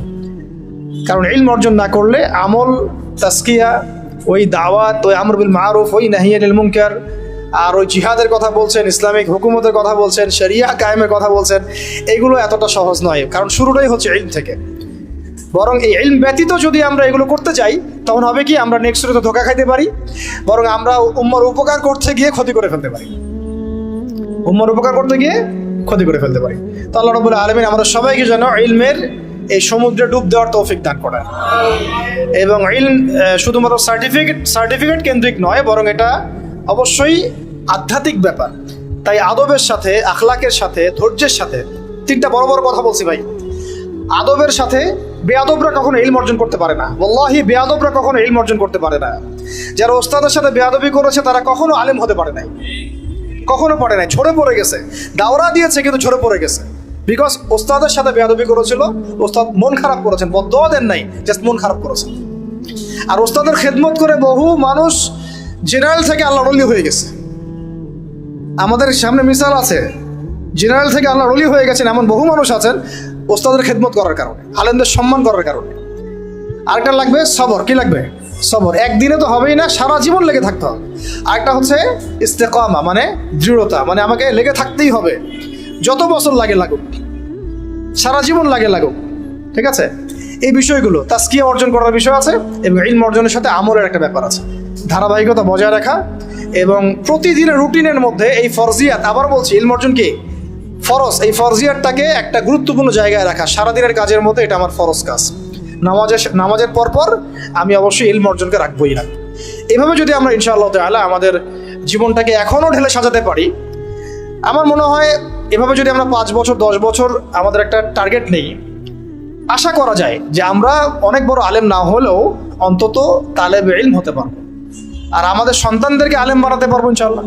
কারণ ইলম অর্জন না করলে আমল, তাসকিয়া, ওই দাওয়াত, ওই আমর বিল মারুফ, ওই নাহি আনিল মুনকার, আর ওই জিহাদের কথা বলছেন, ইসলামিক হুকুমতের কথা বলছেন, শরিয়া কায়েমের কথা বলছেন, এগুলো এতটা সহজ নয়। কারণ শুরুটাই হচ্ছে ইলম থেকে। বরং এই ইলম ব্যতীত যদি আমরা এগুলো করতে যাই, তখন হবে কি, আমরা নেক্সট তো ধোকা খাইতে পারি, বরং আমরা উম্মার উপকার করতে গিয়ে ক্ষতি করে ফেলতে পারি। তো আল্লাহ রাব্বুল আলামিন আমাদের সবাইকে যেন ইলমের এই সমুদ্রে ডুব দেওয়ার তৌফিক দান করেন। এবং ইলম শুধুমাত্র সার্টিফিকেট কেন্দ্রিক নয়, বরং এটা অবশ্যই আধ্যাত্মিক ব্যাপার। তাই আদবের সাথে, আখলাকের সাথে, ধৈর্যের সাথে, 3টা বড় কথা বলছি ভাই। আদবের সাথে বেয়াদবরা কখনো ইলম অর্জন করতে পারে না। ওয়াল্লাহি বেয়াদবরা কখনো ইলম অর্জন করতে পারে না। যারা ওস্তাদের সাথে বেয়াদবি করেছে, তারা কখনো আলেম হতে পারে নাই, ঝরে পড়ে গেছে। দাওরা দিয়েছে কিন্তু ঝরে পড়ে গেছে, বিকজ ওস্তাদের সাথে বেয়াদবি করেছিল। ওস্তাদ মন খারাপ করেছেন, বদদোয়া দেন নাই, জাস্ট মন খারাপ করেছেন। আর ওস্তাদের খেদমত করে বহু মানুষ জেনারেল থেকে আল্লাহর ওলি হয়ে গেছে। আমাদের সামনে মিসাল আছে, জেনারেল থেকে আল্লাহর ওলি হয়ে গেছেন এমন বহু মানুষ আছেন ওস্তাদের খেদমত করার কারণে, আলেমদের সম্মান করার কারণে। আরেকটা লাগবে সবর। কি লাগবে? সবর। একদিনে তো হবেই না, সারা জীবন লেগে থাকতে হবে। আরেকটা হচ্ছে ইস্তেকামা, মানে দৃঢ়তা, মানে আমাকে লেগে থাকতেই হবে, যত বছর লাগুক, সারা জীবন লাগুক। ঠিক আছে? এই বিষয়গুলো তাসকিয়া অর্জন করার বিষয় আছে, এবং ইলম অর্জনের সাথে আমলের একটা ব্যাপার আছে। ধারাবাহিকতা বজায় রাখা এবং প্রতিদিনের রুটিনের মধ্যে এই ফরজিয়াত, আবার বলছি, ইলম অর্জন কি ফরজ, এই ফরজিয়াতটাকে একটা গুরুত্বপূর্ণ জায়গায় রাখা। সারাদিনের কাজের মধ্যে এটা আমার ফরজ কাজ। নামাজের পর আমি অবশ্যই ইলম অর্জনকে রাখবই না। এভাবে যদি আমরা ইনশাআল্লাহ তাআলা আমাদের জীবনটাকে এখনও ঢেলে সাজাতে পারি, আমার মনে হয় এভাবে যদি আমরা 5 বছর 10 বছর আমাদের একটা টার্গেট নেই, আশা করা যায় যে আমরা অনেক বড় আলেম না হলেও অন্তত তালেবে ইলম হতে পারবো, আর আমাদের সন্তানদেরকে আলেম বানাতে পারবো ইনশাআল্লাহ।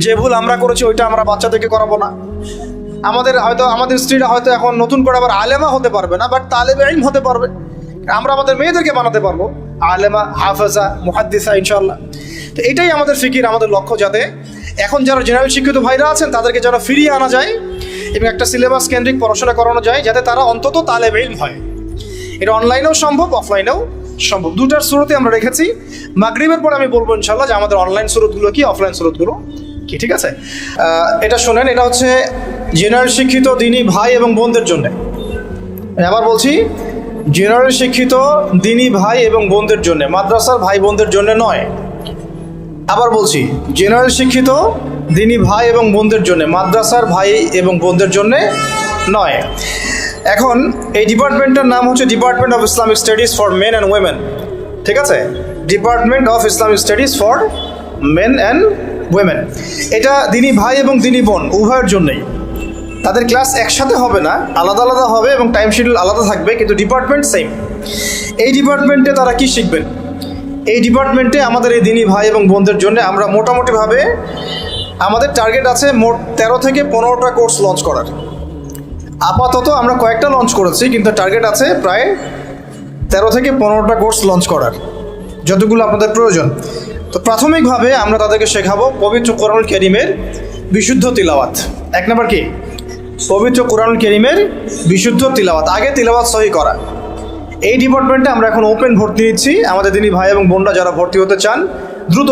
যে ভুল আমরা করেছি ওইটা আমরা বাচ্চাদেরকে করাবো না। আমাদের স্ত্রীরা হয়তো এখন নতুন করে আবার আলেমা হতে পারবে না, বাট তালেবে ইলম হতে পারবে। আমরা আমাদের মেয়েদেরকে বানাতে পারবো আলেমা, হাফেজা, মুহাদ্দিসা ইনশাআল্লাহ। তো এটাই আমাদের ফিকির, আমাদের লক্ষ্য, যাতে এখন যারা জেনারেল শিক্ষিত ভাইরা আছেন তাদেরকে যেন ফিরিয়ে আনা যায় এবং একটা সিলেবাস কেন্দ্রিক পড়াশোনা করানো যায়, যাতে তারা অন্তত তালেবে ইলম হয়। এটা অনলাইনেও সম্ভব, অফলাইনেও সম্ভব। দুটার সুরতে আমরা রেখেছি। মাগরিবের পর আমি বলবো ইনশাল্লাহ যে আমাদের অনলাইন সুরতগুলো কি, অফলাইন সুরতগুলো কি, ঠিক আছে? এটা শোনেন, এটা হচ্ছে জেনারেল শিক্ষিত দিনী ভাই এবং বোনদের জন্য। আবার বলছি, জেনারেল শিক্ষিত দিনী ভাই এবং বোনদের জন্য, মাদ্রাসার ভাই বোনদের জন্য নয়। আবার বলছি, জেনারেল শিক্ষিত দিনী ভাই এবং বোনদের জন্য, মাদ্রাসার ভাই এবং বোনদের জন্য নয়। এখন এই ডিপার্টমেন্টের নাম হচ্ছে department of Islamic studies for men and women, ঠিক আছে? Department of Islamic studies for men and women. এটা দিনী ভাই এবং দিনী বোন উভয়ের জন্যই। তাদের ক্লাস একসাথে হবে না, আলাদা আলাদা হবে এবং টাইম শিডিউল আলাদা থাকবে, কিন্তু ডিপার্টমেন্ট সেম। এই ডিপার্টমেন্টে তারা কি শিখবেন? এই ডিপার্টমেন্টে আমাদের এই দিনী ভাই এবং বোনদের জন্য আমরা মোটামুটিভাবে আমাদের টার্গেট আছে মোট 13 থেকে 15টা কোর্স লঞ্চ করার। আপাতত আমরা কয়েকটা লঞ্চ করেছি, কিন্তু টার্গেট আছে প্রায় 13 থেকে 15টা কোর্স লঞ্চ করার, যতগুলো আপনাদের প্রয়োজন। তো প্রাথমিকভাবে আমরা তাদেরকে শেখাবো পবিত্র কোরআনুল কারীমের বিশুদ্ধ তিলাওয়াত। এক নম্বর কি? পবিত্র কোরআনুল কারীমের বিশুদ্ধ তিলাওয়াত, আগে তিলাওয়াত সহি করা। এই ডিপার্টমেন্টে আমরা এখন ওপেন ভর্তি নিচ্ছি। আমাদের দিনী ভাই এবং বোনরা যারা ভর্তি হতে চান দ্রুত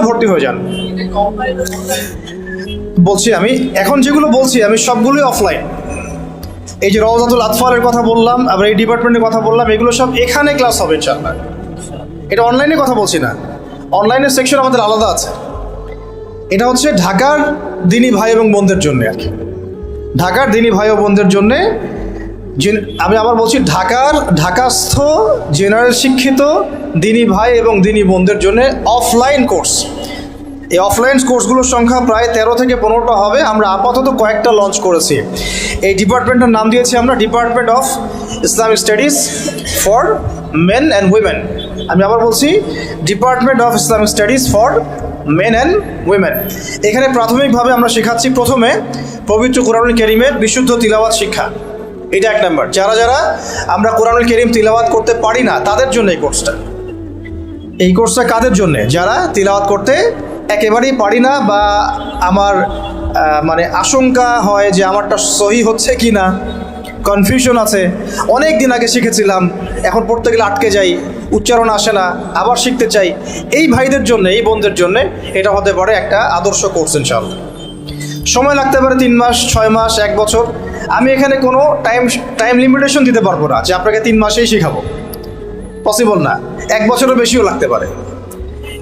ভর্তি হয়ে যান। বলছি আমি এখন যেগুলো বলছি আমি সবগুলোই অফলাইন। এই যে রওজাতুল আতফালের কথা বললাম, আবার এই ডিপার্টমেন্টের কথা বললাম, এগুলো সব এখানে ক্লাস হবে ইনশাআল্লাহ। এটা অনলাইনে কথা বলছি না, অনলাইনের সেকশন আমাদের আলাদা আছে। এটা হচ্ছে ঢাকার দিনী ভাই এবং বোনদের জন্য আর কি, ঢাকার দিনী ভাই ও বোনদের জন্যে। আমি আবার বলছি, ঢাকাস্থ জেনারেল শিক্ষিত দিনী ভাই এবং দিনী বোনদের জন্য অফলাইন কোর্স। এই অফলাইন কোর্সগুলোর সংখ্যা প্রায় 13 থেকে 15টা হবে। আমরা আপাতত কয়েকটা লঞ্চ করেছি। এই ডিপার্টমেন্টের নাম দিয়েছি আমরা department of Islamic studies for men and women. আমি আবার বলছি, department of Islamic studies for men and women. এখানে প্রাথমিকভাবে আমরা শেখাচ্ছি প্রথমে পবিত্র কোরআনুল কারীমের বিশুদ্ধ তিলাওয়াত শিক্ষা। এটা এক নাম্বার। যারা আমরা কোরআনুল কারীম তিলাওয়াত করতে পারি না তাদের জন্য এই কোর্সটা কাদের জন্য? যারা তিলাওয়াত করতে একেবারেই পারি না, বা আমার মানে আশঙ্কা হয় যে আমারটা সহি হচ্ছে কি না, কনফিউশন আছে, অনেক দিন আগে শিখেছিলাম, এখন পড়তে গেলে আটকে যাই, উচ্চারণ আসে না, আবার শিখতে চাই। এই ভাইদের জন্য, এই বোনদের জন্য এটা হতে পারে একটা আদর্শ কোর্স ইনশাআল্লাহ। সময় লাগতে পারে 3 মাস, 6 মাস, 1 বছর। আমি এখানে কোনো টাইম লিমিটেশন দিতে পারবো না যে আপনাকে 3 মাসেই শেখাবো, পসিবল না। 1 বছরের বেশিও লাগতে পারে।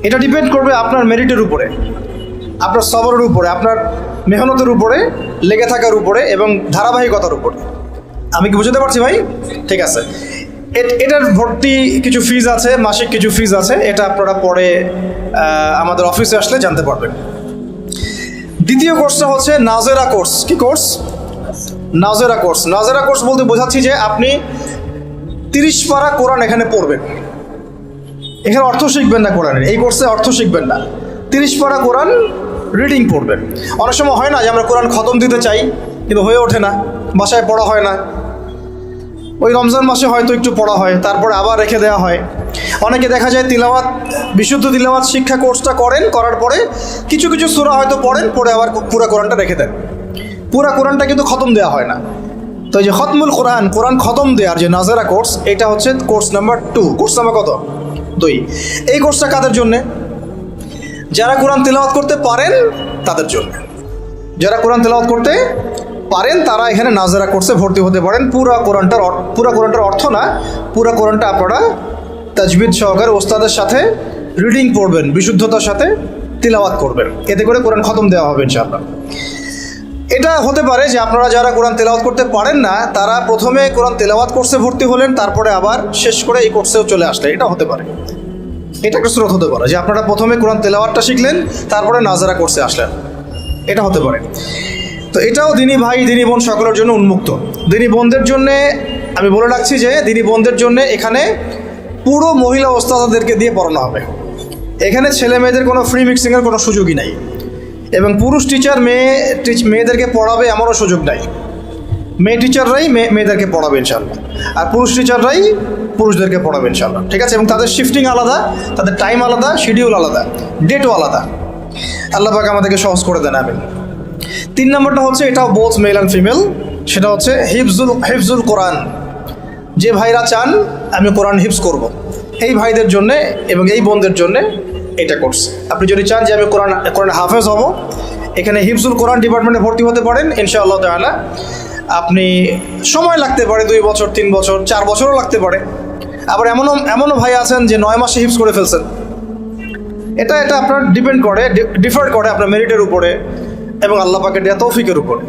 এটা ডিপেন্ড করবে আপনার মেরিটের উপরে, আপনার সবরের উপরে, আপনার মেহনতের উপরে, লেগে থাকার উপরে এবং ধারাবাহিকতার উপরে। আমি কি বুঝতে পারছি ভাই? ঠিক আছে। এটার ভর্তি কিছু ফিজ আছে, মাসিক কিছু ফিজ আছে, এটা আপনারা পরে আমাদের অফিসে আসলে জানতে পারবেন। দ্বিতীয় কোর্সটা হচ্ছে নাজেরা কোর্স। কি কোর্স? নাজেরা কোর্স। নাজেরা কোর্স বলতে বোঝাচ্ছি যে আপনি 30 পারা কোরআন এখানে পড়বেন। এখানে অর্থ শিখবেন না কোরআনের, এই কোর্সে অর্থ শিখবেন না, 30 পারা কোরআন রিডিং পড়বেন। অনেক সময় হয় না যে আমরা কোরআন খতম দিতে চাই কিন্তু হয়ে ওঠে না, বাসায় পড়া হয় না। ওই রমজান মাসে হয়তো একটু পড়া হয়, তারপরে আবার রেখে দেওয়া হয়। অনেকে দেখা যায় তিলাওয়াত, বিশুদ্ধ তিলাওয়াত শিক্ষা কোর্সটা করার পরে কিছু সূরা হয়তো পড়ে আবার পুরো কোরআনটা রেখে দেন। পুরো কোরআনটা কিন্তু খতম দেওয়া হয় না। তো এই যে খতমুল কোরআন খতম দেওয়ার যে নাজেরা কোর্স, এটা হচ্ছে কোর্স নাম্বার 2। কোর্স নাম্বার কত? 2। এই কোর্সটা কাদের জন্যে? যারা কোরআন তেলাওয়াত করতে পারেন তাদের জন্য। যারা কোরআন তেলাওয়াত করতে পারেন তারা এখানে নাজেরা কোর্সে ভর্তি হতে পারেন। পুরো কোরআনটার অর্থ না, পুরো কোরআনটা আপনারা তাজবিদ সহকারে ওস্তাদের সাথে রিডিং পড়বেন, বিশুদ্ধতার সাথে তিলাওয়াত করবেন। এতে করে কোরআন খতম দেওয়া হবে ইনশাআল্লাহ। এটা হতে পারে যে আপনারা যারা কোরআন তেলাওয়াত করতে পারেন না তারা প্রথমে কোরআন তেলাওয়াত কোর্সে ভর্তি হলেন, তারপরে আবার শেষ করে এই কোর্সেও চলে আসলেন। এটা হতে পারে, এটা একটা স্রোত হতে পারে যে আপনারা প্রথমে কোরআন তেলাওয়াতটা শিখলেন, তারপরে নাজেরা কোর্সে আসলেন। এটা হতে পারে। তো এটাও দিনী ভাই দিনী বোন সকলের জন্য উন্মুক্ত। দিনী বোনদের জন্যে আমি বলে রাখছি যে দিনী বোনদের জন্যে এখানে পুরো মহিলা ওস্তাদদেরকে দিয়ে পড়ানো হবে। এখানে ছেলে মেয়েদের কোনো ফ্রি মিক্সিংয়ের কোনো সুযোগই নাই, এবং পুরুষ টিচার মেয়েদেরকে পড়াবে এমনও সুযোগ নাই। মেয়ে টিচাররাই মেয়েদেরকে পড়াবে ইনশাআল্লাহ, আর পুরুষ টিচাররাই পুরুষদেরকে পড়াবে ইনশাআল্লাহ। ঠিক আছে? এবং তাদের শিফটিং আলাদা, তাদের টাইম আলাদা, শিডিউল আলাদা, ডেটও আলাদা। আল্লাহ পাক আমাদেরকে সহজ করে দেন, আমিন। 3 নম্বরটা হচ্ছে, এটাও বোথ মেল অ্যান্ড ফিমেল, সেটা হচ্ছে হিফজুল কোরআন। যে ভাইরা চান আমি কোরআন হিফজ করব, এই ভাইদের জন্যে এবং এই বোনদের জন্যে এটা কোর্স। আপনি যদি চান যে আমি কোরআন হাফেজ হব, এখানে হিফজুল কোরআন ডিপার্টমেন্টে ভর্তি হতে পারেন ইনশাআল্লাহ তাআলা। আপনি সময় লাগতে পারে 2 বছর 3 বছর 4 বছরও লাগতে পারে। আবার এমনও ভাই আছেন যে 9 মাসে হিফজ করে ফেলছেন। এটা আপনার ডিপেন্ড করে, ডিফার করে আপনার মেরিটের উপরে এবং আল্লাহ পাকের দেয়া তৌফিকের উপরে।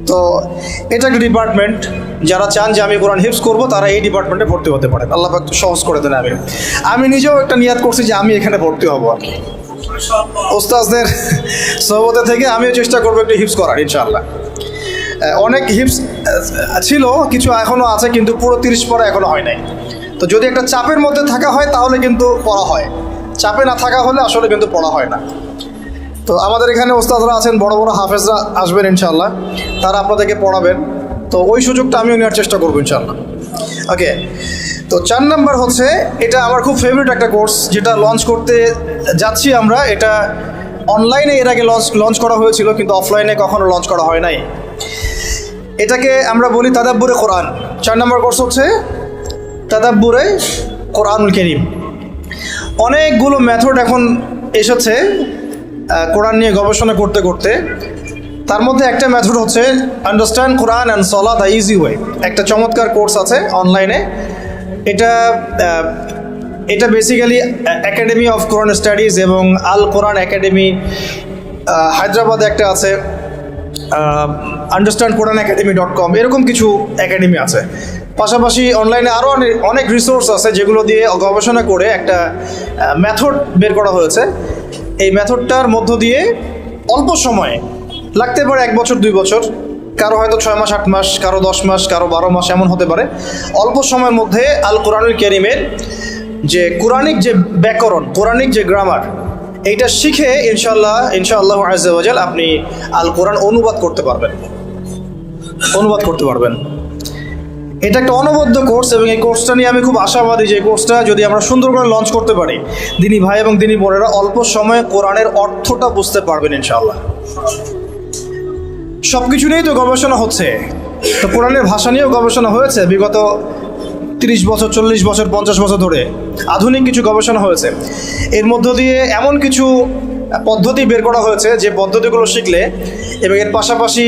তো এটা একটা ডিপার্টমেন্ট, যারা চান যে আমি কোরআন হিফজ করব তারা এই ডিপার্টমেন্টে ভর্তি হতে পারেন। আল্লাহ পাক সহজ করে দেন। আমি নিজেও একটা নিয়াত করছি যে আমি এখানে ভর্তি হব আর কি। ওস্তাজদের সহবতে থেকে আমিও চেষ্টা করবো একটু হিফজ করার ইনশাআল্লাহ। অনেক হিফজ ছিল, কিছু এখনও আছে, কিন্তু পুরো 30 পড়া এখনও হয় নাই। তো যদি একটা চাপের মধ্যে থাকা হয় তাহলে কিন্তু পড়া হয়, চাপে না থাকা হলে আসলে কিন্তু পড়া হয় না। তো আমাদের এখানে ওস্তাদরা আছেন, বড় বড় হাফেজরা আসবেন ইনশাআল্লাহ, তারা আপনাদেরকে পড়াবেন। তো ওই সুযোগটা আমিও নেওয়ার চেষ্টা করবো ইনশাআল্লাহ। ওকে, তো 4 নাম্বার হচ্ছে, এটা আমার খুব ফেভারিট একটা কোর্স যেটা লঞ্চ করতে যাচ্ছি আমরা। এটা অনলাইনে এর আগে লঞ্চ করা হয়েছিল, কিন্তু অফলাইনে কখনো লঞ্চ করা হয় নাই। এটাকে আমরা বলি তাদাব্বুরে কোরআন। 4 নাম্বার কোর্স হচ্ছে তাদাব্বুরে কোরআনুল কারীম। অনেকগুলো মেথড এখন এসেছে কোরআন নিয়ে গবেষণা করতে করতে। তার মধ্যে একটা মেথড হচ্ছে understand Quran and Salah the easy way. একটা চমৎকার কোর্স আছে অনলাইনে। এটা basically academy of Quran studies এবং আল কোরআন একাডেমি, হায়দ্রাবাদে একটা আছে, আন্ডারস্ট্যান্ড কোরআন একাডেমি.com, এরকম কিছু একাডেমি আছে। পাশাপাশি অনলাইনে আরও অনেক রিসোর্স আছে যেগুলো দিয়ে গবেষণা করে একটা মেথড বের করা হয়েছে। এই মেথডটার মধ্য দিয়ে অল্প সময়ে, লাগতে পারে 1 বছর 2 বছর, কারো হয়তো 6 মাস 8 মাস, কারো 10 মাস, কারো 12 মাস, এমন হতে পারে। অল্প সময়ের মধ্যে আল কোরআনুল কারীমের যে কোরআনিক যে ব্যাকরণ, কোরআনিক যে গ্রামার, এইটা শিখে ইনশাআল্লাহ আযজা ওয়া জাল আপনি আল কোরআন অনুবাদ করতে পারবেন। এটা একটা অনবদ্য কোর্স এবং এই কোর্সটা নিয়ে আমি খুব আশাবাদী যে এই কোর্সটা যদি আমরা সুন্দর করে লঞ্চ করতে পারি, দিনী ভাই এবং দিনী বোনেরা অল্প সময়ে কোরআনের অর্থটা বুঝতে পারবেন ইনশাআল্লাহ। সব কিছু নিয়েই তো গবেষণা হচ্ছে, তো কোরআনের ভাষা নিয়েও গবেষণা হয়েছে বিগত 30 বছর 40 বছর 50 বছর ধরে। আধুনিক কিছু গবেষণা হয়েছে, এর মধ্য দিয়ে এমন কিছু পদ্ধতি বের করা হয়েছে যে পদ্ধতিগুলো শিখলে, এবং এর পাশাপাশি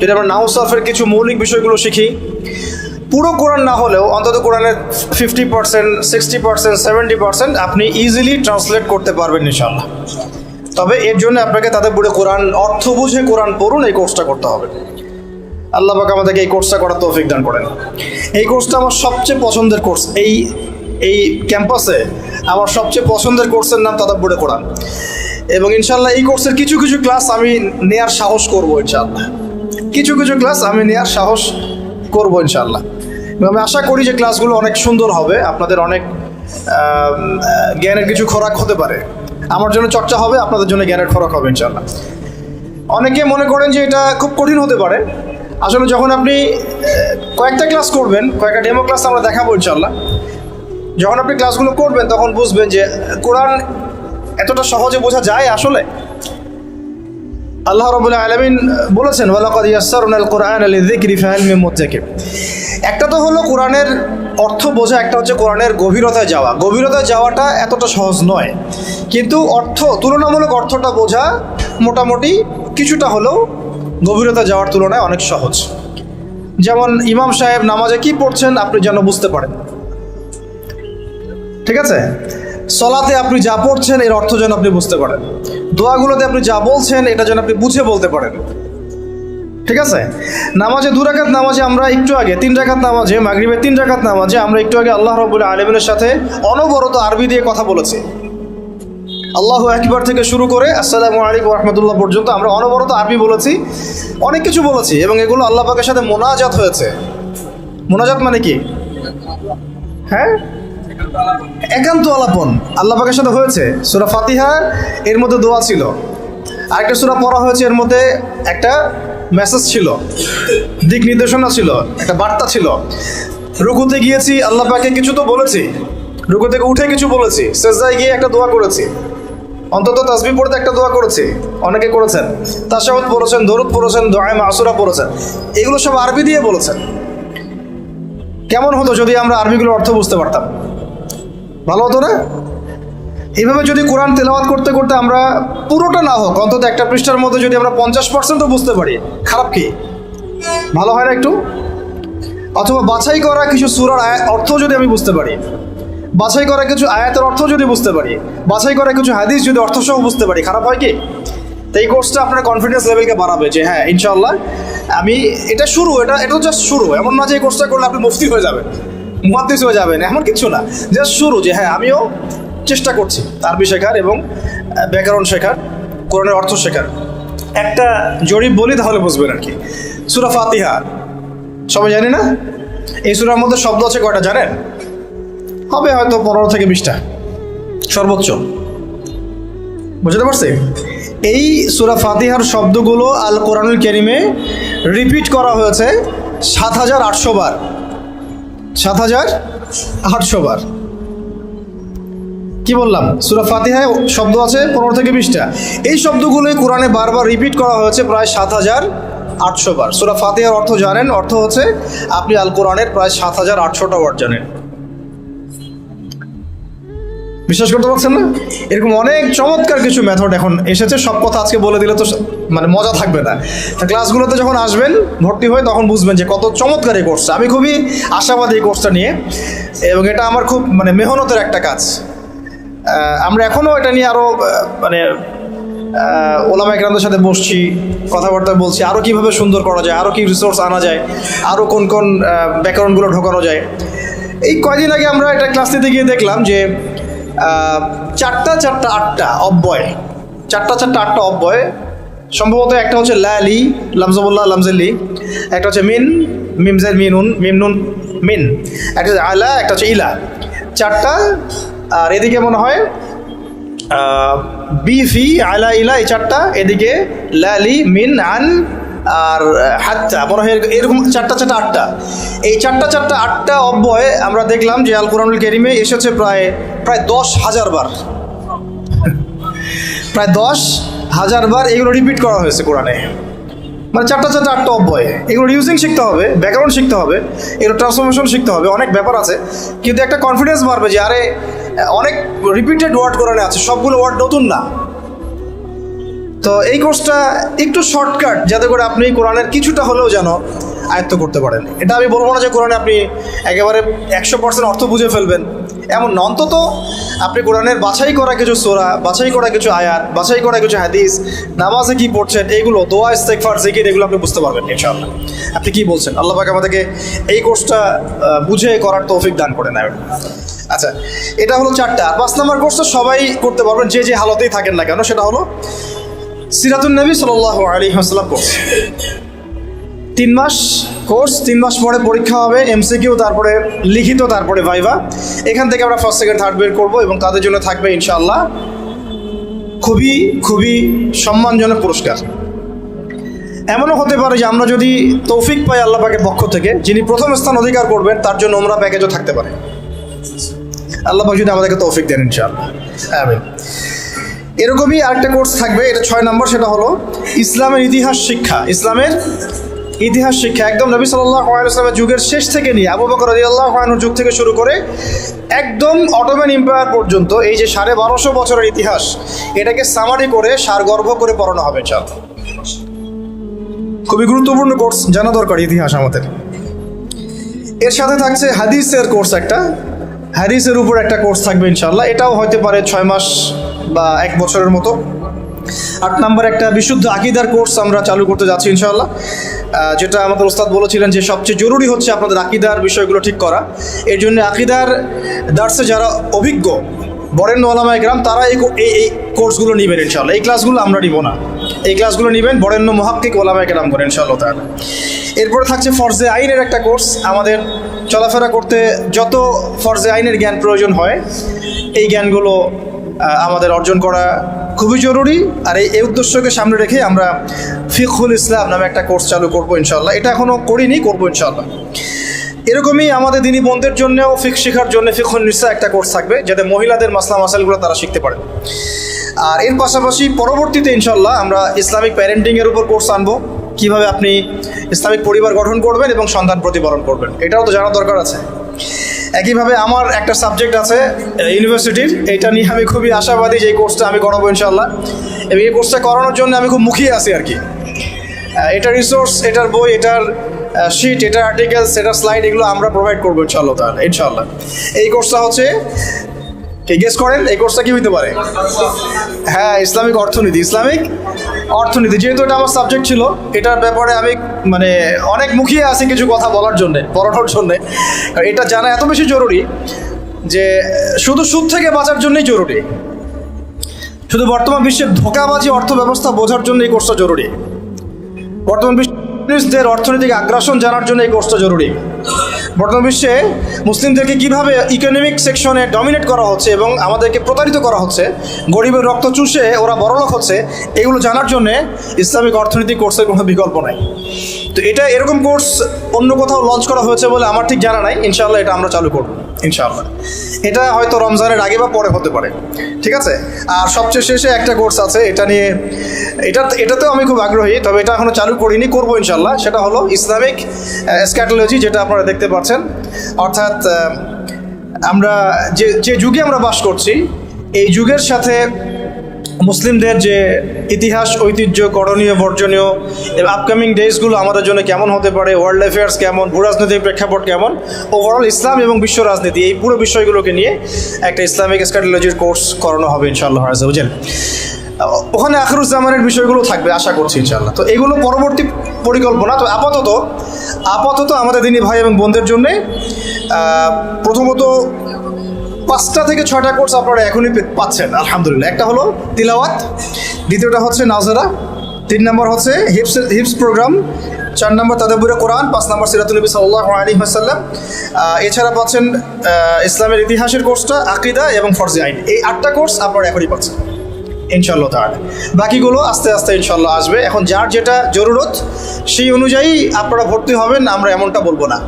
যদি আমরা নাহু সরফের কিছু মৌলিক বিষয়গুলো শিখি, পুরো কোরআন না হলেও অন্তত কোরআনের 50%, 60%, 70% আপনি ইজিলি ট্রান্সলেট করতে পারবেন ইনশাআল্লাহ। তবে এর জন্য আপনাকে তাদাব্বুরে কোরআন, অর্থ বুঝে কোরআন পড়ুন, এই কোর্সটা করতে হবে। আল্লাহ পাক আমাদেরকে এই কোর্সটা করার তৌফিক দান করেন। এই কোর্সটা আমার সবচেয়ে পছন্দের কোর্স। এই ক্যাম্পাসে আমার সবচেয়ে পছন্দের কোর্সের নাম তাদাব্বুরে কোরআন, এবং ইনশাআল্লাহ এই কোর্সের কিছু কিছু ক্লাস আমি নেয়ার সাহস করবো ইনশাআল্লাহ। কিছু ক্লাস আমি নেয়ার সাহস করবো ইনশাআল্লাহ। এবং আমি আশা করি যে ক্লাসগুলো অনেক সুন্দর হবে, আপনাদের অনেক জ্ঞানের কিছু খোরাক হতে পারে। আমার জন্য চর্চা হবে, আপনাদের জন্য জ্ঞানের খোরাক হবে ইনশাআল্লাহ। অনেকে মনে করেন যে এটা খুব কঠিন হতে পারে। আসলে যখন আপনি কয়েকটা ক্লাস করবেন, কয়েকটা ডেমো ক্লাস আমরা দেখাবো ইনশাআল্লাহ, যখন আপনি ক্লাসগুলো করবেন তখন বুঝবেন যে কোরআন এতটা সহজে বোঝা যায় আসলে। আল্লাহ রাব্বুল আলামিন বলেছেন, ওয়ালাকাদ ইয়াসসারনাল কুরআনা লিযিকরি ফাহাল মিন মুদ্দাকির। একটা তো হলো কোরআনের অর্থ বোঝা, একটা হচ্ছে কোরআনের গভীরতায় যাওয়া। গভীরতায় যাওয়াটা এতটা সহজ নয়, কিন্তু তুলনামূলক অর্থটা বোঝা মোটামুটি কিছুটা হলেও গভীরতা যাওয়ার তুলনায় অনেক সহজ। যেমন ইমাম সাহেব নামাজে কি পড়ছেন আপনি যেন বুঝতে পারেন, ঠিক আছে? সলাতে আপনি যা পড়ছেন এর অর্থ যেন আপনি বুঝতে পারেন, দোয়াগুলোতে আপনি যা বলছেন এটা যেন আপনি বুঝে বলতে পারেন, ঠিক আছে? নামাজে 2 রাকাত নামাজে আমরা একটু আগে 3 রাকাত নামাজে, মাগরিবে 3 রাকাত নামাজে আমরা একটু আগে আল্লাহ রাব্বুল আলামিনের সাথে অনবরত আরবি দিয়ে কথা বলেছি। আল্লাহু আকবার থেকে শুরু করে আসসালামু আলাইকুম ওয়া রাহমাতুল্লাহ পর্যন্ত আমরা অনবরত আরবি বলেছি, অনেক কিছু বলেছি, এবং এগুলো আল্লাহ পাকের সাথে মোনাজাত হয়েছে। মোনাজাত মানে কি? হ্যাঁ, একান্ত আলাপন আল্লাহ পাকের সাথে হয়েছে। সূরা ফাতিহা এর মধ্যে দোয়া ছিল, আরেকটা সূরা পড়া হয়েছে, এর মধ্যে একটা মেসেজ ছিল, দিক নির্দেশনা ছিল, একটা বার্তা ছিল। রুকুতে গিয়েছি, আল্লাহ পাকে কিছু তো বলেছি, রুকু থেকে উঠে কিছু বলেছি, সেজদায় গিয়ে একটা দোয়া করেছি, অন্তত তাসবিহ পড়তে একটা দোয়া করেছি, অনেকে করেছেন, তাশাহুদ পড়েছেন, দরুদ পড়েছেন, দোয়া মাসুরা পড়েছেন, এগুলো সব আরবি দিয়ে বলেছেন। কেমন হতো যদি আমরা আরবিগুলোর অর্থ বুঝতে পারতাম? ভালো হতো না? এইভাবে যদি কোরআন তেলাওয়াত করতে করতে আমরা পুরোটা না হোক, অন্তত একটা পৃষ্ঠার মধ্যে যদি আমরা 50%ও বুঝতে পারি, খারাপ কি? ভালো হয় না একটু? অথবা বাছাই করা কিছু সূরার অর্থ যদি আমি বুঝতে পারি, বাছাই করা কিছু আয়াতের অর্থ যদি বুঝতে পারি, বাছাই করা কিছু হাদিস যদি অর্থসহ বুঝতে পারি, খারাপ হয় কি? তো এই কোর্সটা আপনার কনফিডেন্স লেভেলকে বাড়াবে যে হ্যাঁ ইনশাআল্লাহ আমি এটা শুরু, এটা তো জাস্ট শুরু। এমন না যে এই কোর্সটা করলে আপনি মুফতি হয়ে যাবেন, মুহাদ্দিস হয়ে যাবেন, এমন কিছু না, জাস্ট শুরু যে হ্যাঁ আমিও চেষ্টা করছি আরবি শেখার এবং ব্যাকরণ শেখার, কোরআনের অর্থ শেখার। একটা জরিপ বলি তাহলে বুঝবেন আর কি। সূরা ফাতিহা সবাই জানি না? এই সূরার মধ্যে শব্দ আছে কয়টা জানেন? হবে হয়তো 15 থেকে 20টা সর্বোচ্চ। বুঝতে পারছি? এই সূরা ফাতিহার শব্দগুলো আল কোরআনুল কারীমে রিপিট করা হয়েছে ৭,৮০০ বার। ৭,৮০০ বার। কি বললাম? সূরা ফাতিহায় শব্দ আছে 15 থেকে 20টা। এই শব্দগুলোই কোরআনে বারবার রিপিট করা হয়েছে প্রায় ৭,৮০০ বার। সূরা ফাতিহার অর্থ জানেন? অর্থ হচ্ছে আপনি আল কোরআনের প্রায় ৭,৮০০টা ওয়ার্ড জানেন। বিশ্বাস করতে পারছেন না? এরকম অনেক চমৎকার কিছু মেথড এখন এসেছে, সব কথা আজকে বলে দিলে তো মানে মজা থাকবে না। তা ক্লাসগুলোতে যখন আসবেন ভর্তি হয়ে তখন বুঝবেন যে কত চমৎকার এই কোর্সটা। আমি খুবই আশাবাদী এই কোর্সটা নিয়ে, এবং এটা আমার খুব মানে মেহনতের একটা কাজ। আমরা এখনও এটা নিয়ে আরও মানে ওলামা ইকরামদের সাথে বসছি, কথাবার্তা বলছি, আরও কীভাবে সুন্দর করা যায়, আরও কী রিসোর্স আনা যায়, আরও কোন কোন ব্যাকরণগুলো ঢোকানো যায়। এই কয়দিন আগে আমরা একটা ক্লাস নিতে গিয়ে দেখলাম যে 4-4-8টা অব্যয়, 4-4-8টা অব্যয়, সম্ভবত একটা হচ্ছে লালি, লামজাবুল্লাহ লামজাল্লি, একটা হচ্ছে মিন, মিমজের মিনুন, মিমনুন মিন, একটা হচ্ছে আলা, একটা হচ্ছে ইলা, 4টা। আর এদিকে মনে হয় বি ফি আলা ইলা, এই 4টা, এদিকে লালি মিন আন আর হাত্তা, মনে হয় এরকম 4-4-8টা। এই 4-4-8টা অব্যয় আমরা দেখলাম যে আল কোরআনুল কারীমে এসেছে প্রায় 10,000 বার। প্রায় 10,000 বার এগুলো রিপিট করা হয়েছে কোরআনে। মানে 4-4-8টা অব্যয়, এগুলো ইউজিং শিখতে হবে, ব্যাকরণ শিখতে হবে, এগুলো ট্রান্সফরমেশন শিখতে হবে, অনেক ব্যাপার আছে। কিন্তু একটা কনফিডেন্স বাড়বে যে আরে অনেক রিপিটেড ওয়ার্ড কোরআনে আছে, সবগুলো ওয়ার্ড নতুন না। তো এই কোর্সটা একটু শর্টকাট, যাতে করে আপনি কোরআনের কিছুটা হলেও যেন আয়ত্ত করতে পারেন। এটা আমি বলবো না যে কোরআনে আপনি একেবারে 100% অর্থ বুঝে ফেলবেন, এমন না। অন্তত আপনি কোরআনের বাছাই করা কিছু সূরা, বাছাই করা কিছু আয়াত, বাছাই করা কিছু হাদিস, নামাজে কি পড়ছেন, এইগুলো দোয়া, ইস্তেগফার, জিকির, এগুলো আপনি বুঝতে পারবেন ইনশাআল্লাহ। আপনি কি বলছেন? আল্লাহ পাক আমাদেরকে এই কোর্সটা বুঝে করার তৌফিক দান করে নেবেন। আচ্ছা, এটা হলো 4টা। আর 5 নম্বর কোর্সটা সবাই করতে পারবেন, যে যে হালতেই থাকেন না কেন। সেটা হলো সিরাতুন নবী সাল্লাল্লাহু আলাইহি ওয়াসাল্লাম কোর্স। 3 মাস কোর্স, 3 মাস পরে পরীক্ষা হবে, এমসিকিউ, তারপরে লিখিত, তারপরে ভাইভা। এখান থেকে আমরা ফার্স্ট, সেকেন্ড, থার্ড বের করবো, এবং তাদের জন্য থাকবে ইনশাআল্লাহ খুবই খুবই সম্মানজনক পুরস্কার। এমনও হতে পারে যে আমরা যদি তৌফিক পাই আল্লাহ পাকের পক্ষ থেকে, যিনি প্রথম স্থান অধিকার করবেন তার জন্য উমরা প্যাকেজও থাকতে পারে, আল্লাহ পাক যদি আমাদেরকে তৌফিক দেন ইনশাআল্লাহ, আমিন। এরকমই আরেকটা কোর্স থাকবে, এটা 6 নম্বর, সেটা হলো ইসলামের ইতিহাস শিক্ষা। ইসলামের ইতিহাস শিক্ষা একদম নবী সাল্লাল্লাহু আলাইহি ওয়াসাল্লামের যুগের শেষ থেকে নিয়ে আবু বকর রাদিয়াল্লাহু আনহুর যুগ থেকে শুরু করে একদম অটোমান এম্পায়ার পর্যন্ত এই যে 1250 বছরের ইতিহাস, এটাকে সামারি করে সারগর্ভ করে পড়ানো হবে ইনশাআল্লাহ। খুবই গুরুত্বপূর্ণ কোর্স, জানা দরকার ইতিহাস আমাদের। এর সাথে থাকছে হাদিসের কোর্স, একটা হাদিসের উপর একটা কোর্স থাকবে ইনশাআল্লাহ। এটাও হতে পারে 6 মাস বা 1 বছরের মতো। 8 নম্বর একটা বিশুদ্ধ আকীদার কোর্স আমরা চালু করতে যাচ্ছি ইনশাআল্লাহ, যেটা আমাদের ওস্তাদ বলেছিলেন যে সবচেয়ে জরুরি হচ্ছে আপনাদের আকীদার বিষয়গুলো ঠিক করা। এর জন্য আকীদার দার্সে যারা অভিজ্ঞ বরেণ্য ওলামা ইকরাম তারা এই কোর্সগুলো নেবেন ইনশাআল্লাহ। এই ক্লাসগুলো আমরা নিব না, এই ক্লাসগুলো নেবেন বরেণ্য মুহাক্কিক ওলামা ইকরাম করেন ইনশাআল্লাহ তাআলা। এরপরে থাকছে ফরজে আইনের একটা কোর্স। আমাদের চলাফেরা করতে যত ফরজে আইনের জ্ঞান প্রয়োজন হয়, এই জ্ঞানগুলো আমাদের অর্জন করা খুবই জরুরি। আর এই উদ্দেশ্যকে সামনে রেখে আমরা ফিকহুল ইসলাম নামে একটা কোর্স চালু করবো ইনশাআল্লাহ। এটা এখনও করিনি, করবো ইনশাআল্লাহ। এরকমই আমাদের দিনী বোনদের জন্যও ফিকহ শেখার জন্য ফিকহুন নিসা একটা কোর্স থাকবে, যাতে মহিলাদের মাসলা মাসাইলগুলো তারা শিখতে পারে। আর এর পাশাপাশি পরবর্তীতে ইনশাআল্লাহ আমরা ইসলামিক প্যারেন্টিংয়ের উপর কোর্স আনবো, কিভাবে আপনি ইসলামিক পরিবার গঠন করবেন এবং সন্তান প্রতিপালন করবেন, এটাও তো জানার দরকার আছে। একইভাবে আমার একটা সাবজেক্ট আছে ইউনিভার্সিটির, এটা নিয়ে আমি খুবই আশাবাদী যে এই কোর্সটা আমি করাবো ইনশাআল্লাহ, এবং এই কোর্সটা করানোর জন্য আমি খুব মুখিয়ে আছি আর কি। এটার রিসোর্স, এটার বই, এটার শিট, এটার আর্টিকেলস, এটার স্লাইড, এগুলো আমরা প্রোভাইড করবো ইনশাআল্লাহ তাহলে ইনশাআল্লাহ। এই কোর্সটা হচ্ছে, কে গেস করেন এই কোর্সটা কি হইতে পারে? হ্যাঁ, ইসলামিক অর্থনীতি। ইসলামিক অর্থনীতি, যেহেতু এটা আমার সাবজেক্ট ছিল, এটার ব্যাপারে আমি মানে অনেক মুখিয়ে আছি কিছু কথা বলার জন্যে, পড়ানোর জন্যে। এটা জানা এত বেশি জরুরি যে শুধু সুদ থেকে বাঁচার জন্যই জরুরি, শুধু বর্তমান বিশ্বের ধোঁকাবাজি অর্থ ব্যবস্থা বোঝার জন্য এই কোর্সটা জরুরি, বর্তমান বিশ্বের অর্থনৈতিক আগ্রাসন জানার জন্য এই কোর্সটা জরুরি, বর্তমান বিশ্বে মুসলিমদেরকে কীভাবে ইকোনমিক সেকশনে ডমিনেট করা হচ্ছে এবং আমাদেরকে প্রতারিত করা হচ্ছে, গরিবের রক্ত চুষে ওরা বড়লোক হচ্ছে, এগুলো জানার জন্যে ইসলামিক অর্থনীতি কোর্সের কোনো বিকল্প নাই। তো এটা এরকম কোর্স অন্য কোথাও লঞ্চ করা হয়েছে বলে আমার ঠিক জানা নাই। ইনশাআল্লাহ এটা আমরা চালু করব ইনশাআল্লাহ। এটা হয়তো রমজানের আগে বা পরে হতে পারে, ঠিক আছে। আর সবচেয়ে শেষে একটা কোর্স আছে, এটা নিয়ে এটাতেও আমি খুব আগ্রহী, তবে এটা এখনও চালু করিনি, করবো ইনশাআল্লাহ। সেটা হলো ইসলামিক এসক্যাটোলজি, যেটা আপনারা দেখতে পাচ্ছেন। অর্থাৎ আমরা যে যুগে আমরা বাস করছি, এই যুগের সাথে মুসলিমদের যে ইতিহাস, ঐতিহ্য, করণীয়, বর্জনীয় এবং আপকামিং ডেজগুলো আমাদের জন্য কেমন হতে পারে, ওয়ার্ল্ড অ্যাফেয়ার্স কেমন, ভূরাজনৈতিক প্রেক্ষাপট কেমন, ওভারঅল ইসলাম এবং বিশ্ব রাজনীতি, এই পুরো বিষয়গুলোকে নিয়ে একটা ইসলামিক এসক্যাটোলজির কোর্স করানো হবে ইনশাআল্লাহ আযজা ওয়াজাল। ওখানে আখিরুজ্জামানের বিষয়গুলো থাকবে আশা করছি ইনশাআল্লাহ। তো এগুলো পরবর্তী পরিকল্পনা। তো আপাতত আমাদের দিনী ভাই এবং বোনদের জন্যে প্রথমত 5টা থেকে 6টা কোর্স আপনারা এখনই পাচ্ছেন আলহামদুলিল্লাহ। একটা হলো তিলাওয়াত, দ্বিতীয়টা হচ্ছে নাজরা, 3 নম্বর হচ্ছে হিপস প্রোগ্রাম, 4 নম্বর তাদাব্বুরে কোরআন, 5 নম্বর সিরাতুন নবী সাল্লাল্লাহু আলাইহি ওয়াসাল্লাম। এছাড়া পাচ্ছেন ইসলামের ইতিহাসের কোর্সটা, আকীদা এবং ফরজে আইন। এই 8টা কোর্স আপনারা এখনই পাচ্ছেন ইনশাআল্লাহ তাআলা। বাকিগুলো আস্তে আস্তে ইনশাআল্লাহ আসবে। এখন যার যেটা জরুরত সেই অনুযায়ী আপনারা ভর্তি হবেন, আমরা এমনটা বলবো না।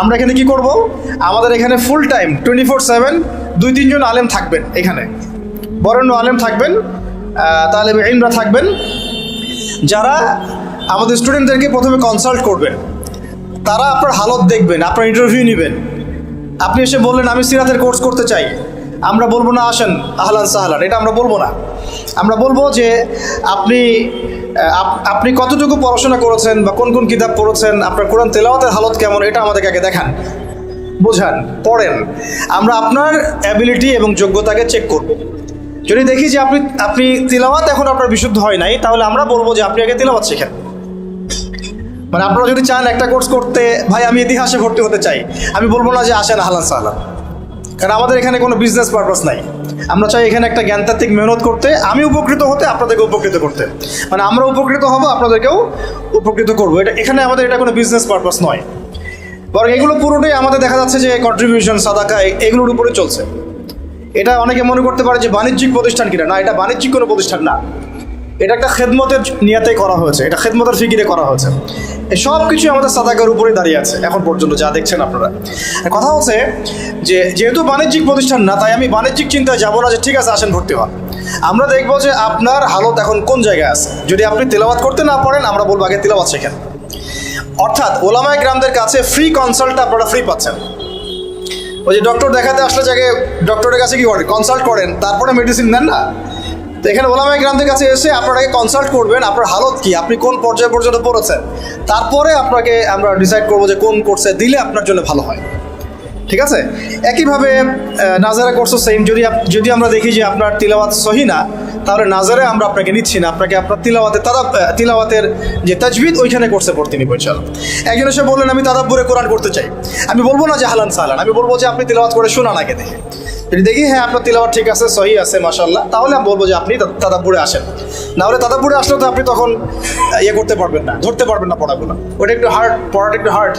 আমরা এখানে কি করব, আমাদের এখানে ফুল টাইম 24/7 2-3 জন আলেম থাকবেন, এখানে বরেণ্য আলেম থাকবেন, তালেবে ইলমরা থাকবেন, যারা আমাদের স্টুডেন্টদেরকে প্রথমে কনসাল্ট করবেন। তারা আপনার হালত দেখবেন, আপনার ইন্টারভিউ নেবেন। আপনি এসে বললেন আমি সিরাতের কোর্স করতে চাই, আমরা বলবো না আসেন আহলান সাহলান, এটা আমরা বলবো না। আমরা বলবো যে আপনি কতটুকু পড়াশোনা করেছেন বা কোন কোন কিতাব পড়েছেন, আপনার কোরআন তেলাওয়াতের হালত কেমন, এটা আমাদেরকে আগে দেখান, বোঝান, পড়েন। আমরা আপনার অ্যাবিলিটি এবং যোগ্যতাকে চেক করব। যদি দেখি যে আপনি তিলাওয়াত এখন আপনার বিশুদ্ধ হয় নাই, তাহলে আমরা বলবো যে আপনি আগে তিলাওয়াত শেখেন। মানে আপনারা যদি চান একটা কোর্স করতে, ভাই আমি ইতিহাসে ভর্তি হতে চাই, আমি বলবো না যে আসেন আহলান সাহলান, কারণ আমাদের এখানে কোনো বিজনেস পারপাস নাই। আমরা চাই এখানে একটা জ্ঞানতাত্ত্বিক মেহনত করতে, আমি উপকৃত হতে, আপনাদেরকে উপকৃত করতে, মানে আমরা উপকৃত হব, আপনাদেরকেও উপকৃত করবো। এখানে আমাদের এটা কোনো বিজনেস পারপাস নয়, বরং এগুলো পুরোটাই আমাদের দেখা যাচ্ছে যে কন্ট্রিবিউশন, সাদাকা, এগুলোর উপরে চলছে। এটা অনেকে মনে করতে পারে যে বাণিজ্যিক প্রতিষ্ঠান কিনা, না, এটা বাণিজ্যিক কোনো প্রতিষ্ঠান না, এটা একটা খেদমতের নিয়াতেই করা হয়েছে, এটা খেদমতের ফিকিরে করা হয়েছে। এই সব কিছু আমাদের সাদাকার উপরে দাঁড়িয়ে আছে এখন পর্যন্ত যা দেখছেন আপনারা। কথা হচ্ছে যে যেহেতু বাণিজ্যিক প্রতিষ্ঠান না, তাই আমি বাণিজ্যিক চিন্তায় যাবো না যে ঠিক আছে আসেন ভর্তি হন। আমরা দেখবো যে আপনার হালত এখন কোন জায়গায় আছে। যদি আপনি তেলাওয়াত করতে না পারেন, আমরা বলবো আগে তেলাওয়াত শেখেন। অর্থাৎ ওলামায়ে কেরামদের কাছে ফ্রি কনসাল্টটা আপনারা ফ্রি পাচ্ছেন। ওই যে ডক্টর দেখাতে আসলে যাকে ডক্টরের কাছে কি করেন, কনসাল্ট করেন, তারপরে মেডিসিন নেন না। তো এখানে ওলামায়ে কেরামদের কাছে এসে আপনাকে কনসাল্ট করবেন, আপনার হালত কি, আপনি কোন পর্যায়ে পর্যন্ত পড়েছেন, তারপরে আপনাকে আমরা ডিসাইড করবো যে কোন কোর্সে দিলে আপনার জন্য ভালো হয়। ঠিক আছে। একইভাবে নাজারা কোর্সও সেম। যদি আমরা দেখি যে আপনার তিলাওয়াত সহি না, তাহলে নাজারে আমরা আপনাকে নিচ্ছি না, আপনার তিলাওয়াতের যে তাজবিদ ওইখানে কোর্সে ভর্তি নিব ইনশাআল্লাহ। একজন এসে বললেন আমি তাদাব্বুরে কোরআন করতে চাই, আমি বলবো না যে হালান সাহলান, আমি বলবো যে আপনি তিলাওয়াত করে শোনান আগে দেখে। যদি দেখি হ্যাঁ আপনার তিলাওয়াত ঠিক আছে, সহি আছে, মাশাআল্লাহ, তাহলে আমি বলবো যে আপনি তাদাব্বুরে আসেন। নাহলে তাদাব্বুরে আসলে তো আপনি তখন করতে পারবেন না, ধরতে পারবেন না পড়াগুলো, ওটা একটু হার্ড, পড়াটা একটু হার্ড।